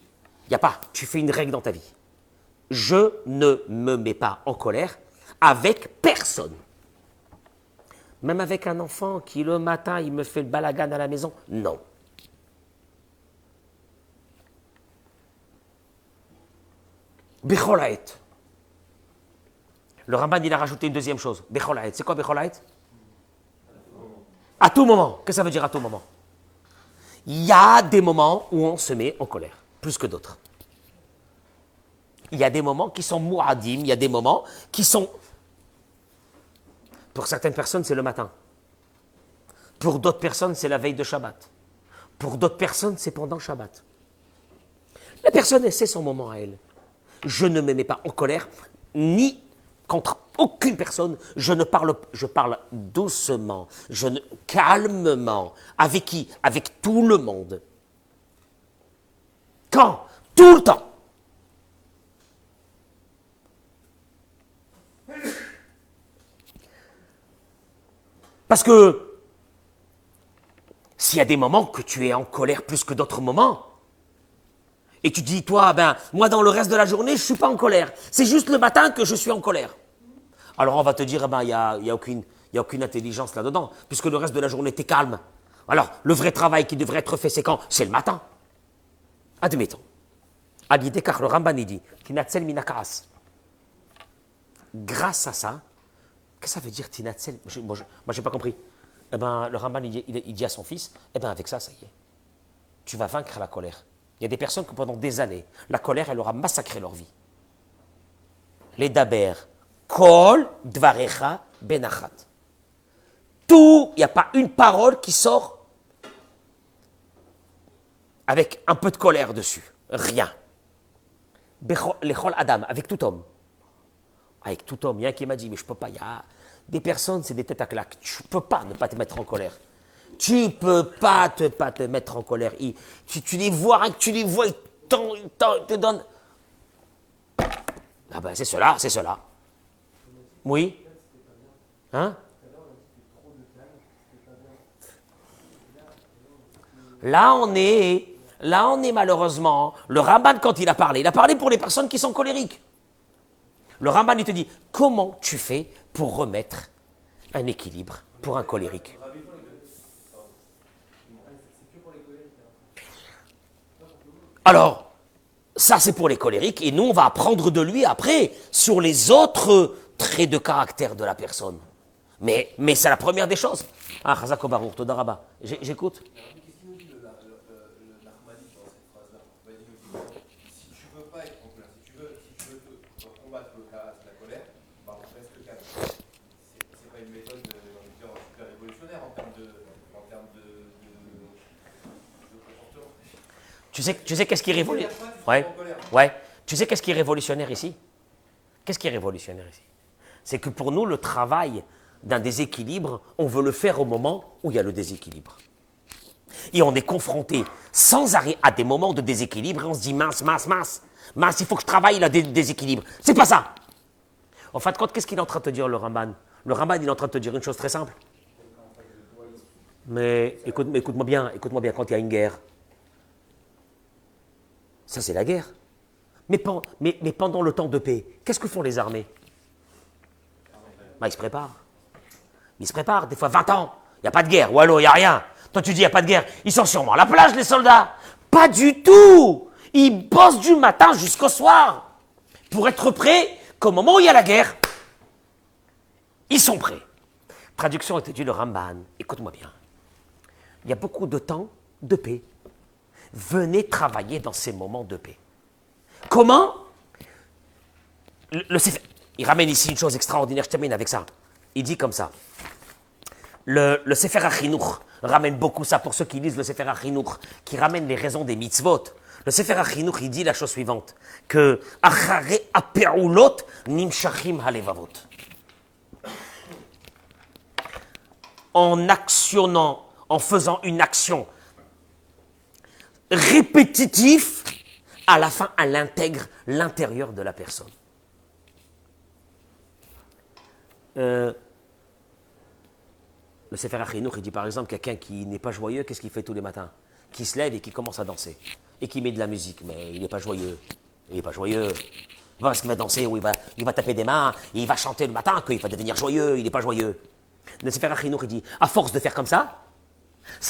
il n'y a pas. Tu fais une règle dans ta vie. Je ne me mets pas en colère avec personne. Même avec un enfant qui, le matin, il me fait le balagan à la maison, non. Bechol haet. Le Ramban, il a rajouté une deuxième chose. Bechol haet. C'est quoi Bechol haet? À tout moment. Qu'est-ce que ça veut dire à tout moment? Il y a des moments où on se met en colère, plus que d'autres. Il y a des moments qui sont mouadim, il y a des moments qui sont... Pour certaines personnes, c'est le matin. Pour d'autres personnes, c'est la veille de Shabbat. Pour d'autres personnes, c'est pendant Shabbat. La personne, elle sait son moment à elle. Je ne me mets pas en colère, ni contre aucune personne. Je parle doucement, calmement. Avec qui? Avec tout le monde. Quand? Tout le temps. Parce que s'il y a des moments que tu es en colère plus que d'autres moments, et tu dis, toi, moi dans le reste de la journée, je ne suis pas en colère. C'est juste le matin que je suis en colère. Alors on va te dire, il n'y a aucune intelligence là-dedans, puisque le reste de la journée, tu es calme. Alors, le vrai travail qui devrait être fait, c'est quand? C'est le matin. Admettons. Le Ramban dit, Tinatzel minakaas. Grâce à ça, qu'est-ce que ça veut dire Tinatzel? Moi, je n'ai pas compris. Le Ramban, il dit à son fils, avec ça y est. Tu vas vaincre la colère. Il y a des personnes que pendant des années, la colère, elle aura massacré leur vie. Les daber, kol dvarecha benachat. Tout, il n'y a pas une parole qui sort avec un peu de colère dessus. Rien. Les chol adam, avec tout homme. Avec tout homme, il y a un qui m'a dit, mais je ne peux pas, il y a des personnes, c'est des têtes à claque. Tu ne peux pas ne pas te mettre en colère. Tu ne peux pas te mettre en colère. Tu les vois, ils te donnent. Ah ben c'est cela. Oui. Hein? Là, on est malheureusement, le Ramban, quand il a parlé pour les personnes qui sont colériques. Le Ramban, il te dit, comment tu fais pour remettre un équilibre pour un colérique? Alors, ça c'est pour les colériques, et nous on va apprendre de lui après sur les autres traits de caractère de la personne. Mais c'est la première des choses. Ah, Chazak Baruch, Toda Rabba. J'écoute. Qu'est-ce qu'il nous dit le Nachmanides dans cette phrase-là? Si tu veux pas être en colère, si tu veux combattre la colère, bah on reste calme. C'est pas une méthode, super révolutionnaire en termes de comportement. Tu sais qu'est-ce qui est révolutionnaire? Ouais. Tu sais qu'est-ce qui est révolutionnaire ici? Qu'est-ce qui est révolutionnaire ici? C'est que pour nous, le travail d'un déséquilibre, on veut le faire au moment où il y a le déséquilibre. Et on est confronté sans arrêt à des moments de déséquilibre et on se dit mince, il faut que je travaille le déséquilibre. C'est pas ça. En fin de compte, qu'est-ce qu'il est en train de te dire, le Ramban? Le Ramban, il est en train de te dire une chose très simple. Mais écoute-moi bien, quand il y a une guerre. Ça, c'est la guerre. Mais pendant le temps de paix, qu'est-ce que font les armées? Ils se préparent. Des fois 20 ans, il n'y a pas de guerre. Ou alors, il n'y a rien. Toi, tu dis, il n'y a pas de guerre. Ils sont sûrement à la plage, les soldats. Pas du tout. Ils bossent du matin jusqu'au soir. Pour être prêts qu'au moment où il y a la guerre, ils sont prêts. Traduction était dit le Ramban. Écoute-moi bien. Il y a beaucoup de temps de paix. Venez travailler dans ces moments de paix. Comment? Il ramène ici une chose extraordinaire, je termine avec ça. Il dit comme ça. Le Sefer HaChinuch ramène beaucoup ça pour ceux qui lisent le Sefer HaChinuch, qui ramène les raisons des mitzvot. Le Sefer HaChinuch, il dit la chose suivante, que Achare apeulot nimshachim halevavot. En actionnant, en faisant une action répétitive, à la fin, elle intègre l'intérieur de la personne. Le Sefer HaChinuch, il dit par exemple, quelqu'un qui n'est pas joyeux, qu'est-ce qu'il fait tous les matins? Qui se lève et qui commence à danser. Et qui met de la musique, mais il n'est pas joyeux. Il n'est pas joyeux. Parce qu'il va danser, ou il va taper des mains, et il va chanter le matin, qu'il va devenir joyeux, il n'est pas joyeux. Le Sefer HaChinuch, il dit, à force de faire comme ça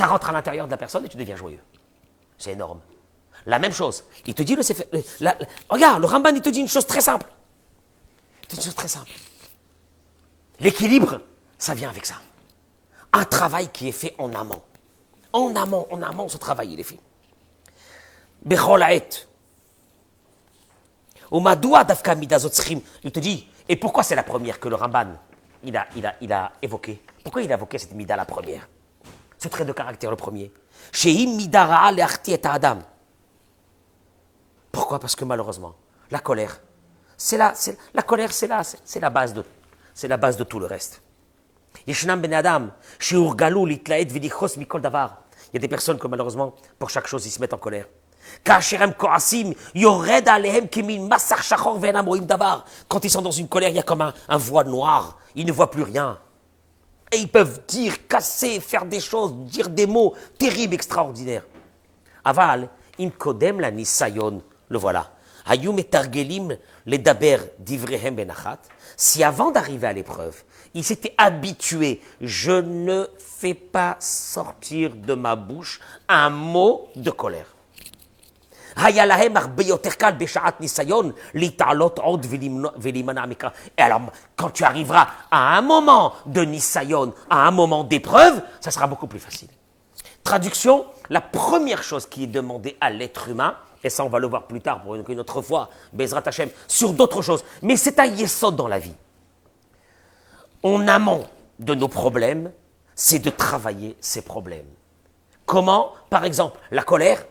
rentre à l'intérieur de la personne et tu deviens joyeux. C'est énorme. La même chose. Il te dit, regarde, le Ramban, il te dit une chose très simple. L'équilibre, ça vient avec ça. Un travail qui est fait en amont. En amont, ce travail, il est fait. Bechol haet. Umadoua dafka midazot tzrichim. Il te dit, et pourquoi c'est la première que le Ramban, il a évoqué? Pourquoi il a évoqué cette mida la première? Ce trait de caractère, le premier. Sheim midara le'achti et adam. Pourquoi? Parce que malheureusement, la colère, c'est la base de tout le reste. Il y a des personnes que malheureusement, pour chaque chose, ils se mettent en colère. Quand ils sont dans une colère, il y a comme un voile noir. Ils ne voient plus rien. Et ils peuvent dire, casser, faire des choses, dire des mots terribles, extraordinaires. Aval, im kodem la nisayon, le voilà. Hayum etargelim les daber divrehem benachat. Si avant d'arriver à l'épreuve, ils s'étaient habitués, je ne fais pas sortir de ma bouche un mot de colère. Et alors, quand tu arriveras à un moment de nisayon, à un moment d'épreuve, ça sera beaucoup plus facile. Traduction, la première chose qui est demandée à l'être humain, et ça on va le voir plus tard pour une autre fois, Bezrat Hashem, sur d'autres choses, mais c'est un yesod dans la vie. En amont de nos problèmes, c'est de travailler ces problèmes. Comment? Par exemple, la colère.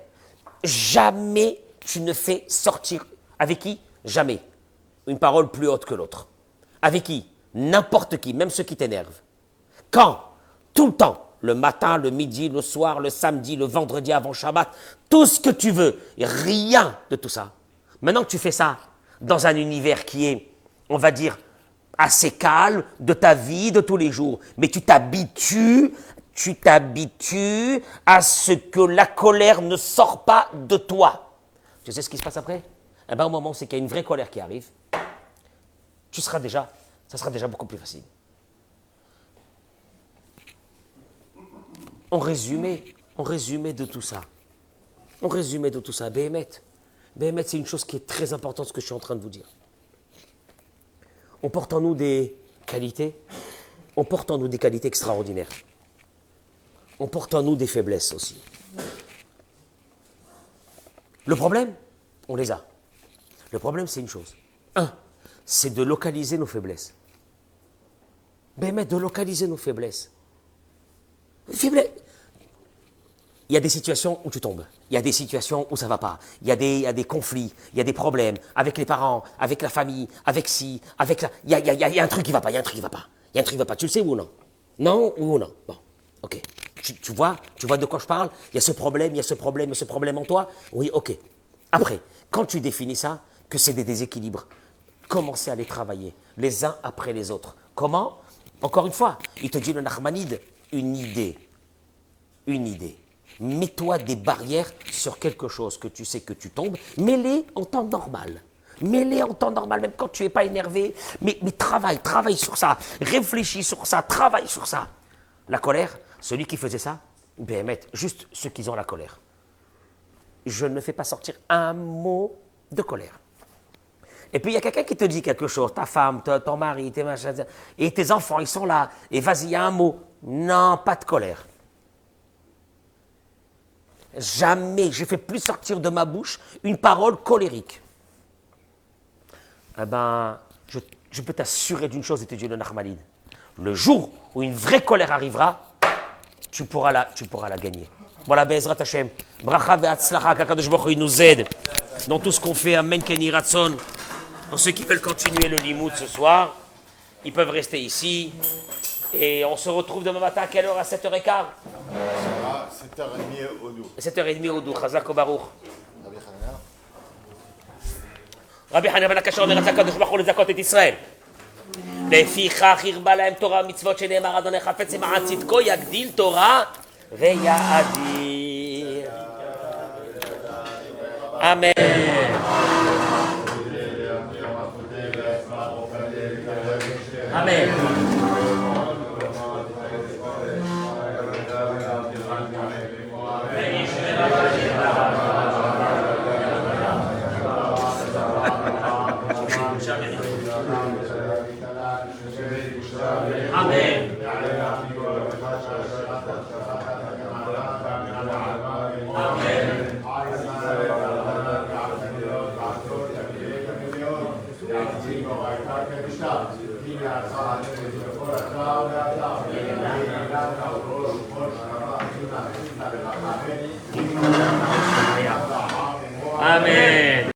Jamais tu ne fais sortir. Avec qui? Jamais. Une parole plus haute que l'autre. Avec qui? N'importe qui, même ceux qui t'énervent. Quand? Tout le temps. Le matin, le midi, le soir, le samedi, le vendredi avant Shabbat. Tout ce que tu veux. Rien de tout ça. Maintenant que tu fais ça dans un univers qui est, on va dire, assez calme de ta vie de tous les jours. Mais tu t'habitues, Tu t'habitues à ce que la colère ne sort pas de toi. Tu sais ce qui se passe après? Eh bien, au moment où c'est qu'il y a une vraie colère qui arrive, ça sera déjà beaucoup plus facile. En résumé de tout ça, Béhémet, c'est une chose qui est très importante, ce que je suis en train de vous dire. On porte en nous des qualités, extraordinaires. On porte en nous des faiblesses aussi. Le problème, on les a. Le problème, c'est une chose. C'est de localiser nos faiblesses. Béhémet, de localiser nos faiblesses. Il y a des situations où tu tombes. Il y a des situations où ça ne va pas. Il y a des conflits, il y a des problèmes avec les parents, avec la famille, avec ci, avec la... Il y a un truc qui ne va pas, Tu le sais ou non? Non ou non? Bon, ok. Tu vois de quoi je parle? Il y a ce problème en toi? Oui, ok. Après, quand tu définis ça, que c'est des déséquilibres, commencez à les travailler, les uns après les autres. Comment? Encore une fois, il te dit le Nachmanide, une idée. Mets-toi des barrières sur quelque chose que tu sais que tu tombes, mets-les en temps normal. Même quand tu n'es pas énervé, mais travaille sur ça, réfléchis sur ça, travaille sur ça. La colère, celui qui faisait ça, juste ceux qui ont la colère. Je ne fais pas sortir un mot de colère. Et puis il y a quelqu'un qui te dit quelque chose, ta femme, ton mari, tes machins, et tes enfants, ils sont là, et vas-y, il y a un mot. Non, pas de colère. Jamais je ne fais plus sortir de ma bouche une parole colérique. Eh bien, je peux t'assurer d'une chose, était Dieu le Nachmanide. Le jour où une vraie colère arrivera, tu pourras la gagner. Voilà, Be'ezrat Hashem. Bracha ve'atzlacha, qu'Akadosh Baruch Hu nous aide dans tout ce qu'on fait. Amen, Keni Ratson. Pour ceux qui veulent continuer le limoud ce soir, ils peuvent rester ici. Et on se retrouve demain matin à quelle heure? À 7h15? À 7h30 au doux. 7h30 au doux. Chazak o Baruch. רבי חנינא בן הקשה אומר רצה הקדוש ברוך הוא לזכות את ישראל. לפיכך הרבה להם תורה ומצוות שנאמר אדוני חפץ למען צדקו יגדיל תורה ויאדיר. אמן. אמן. Amen.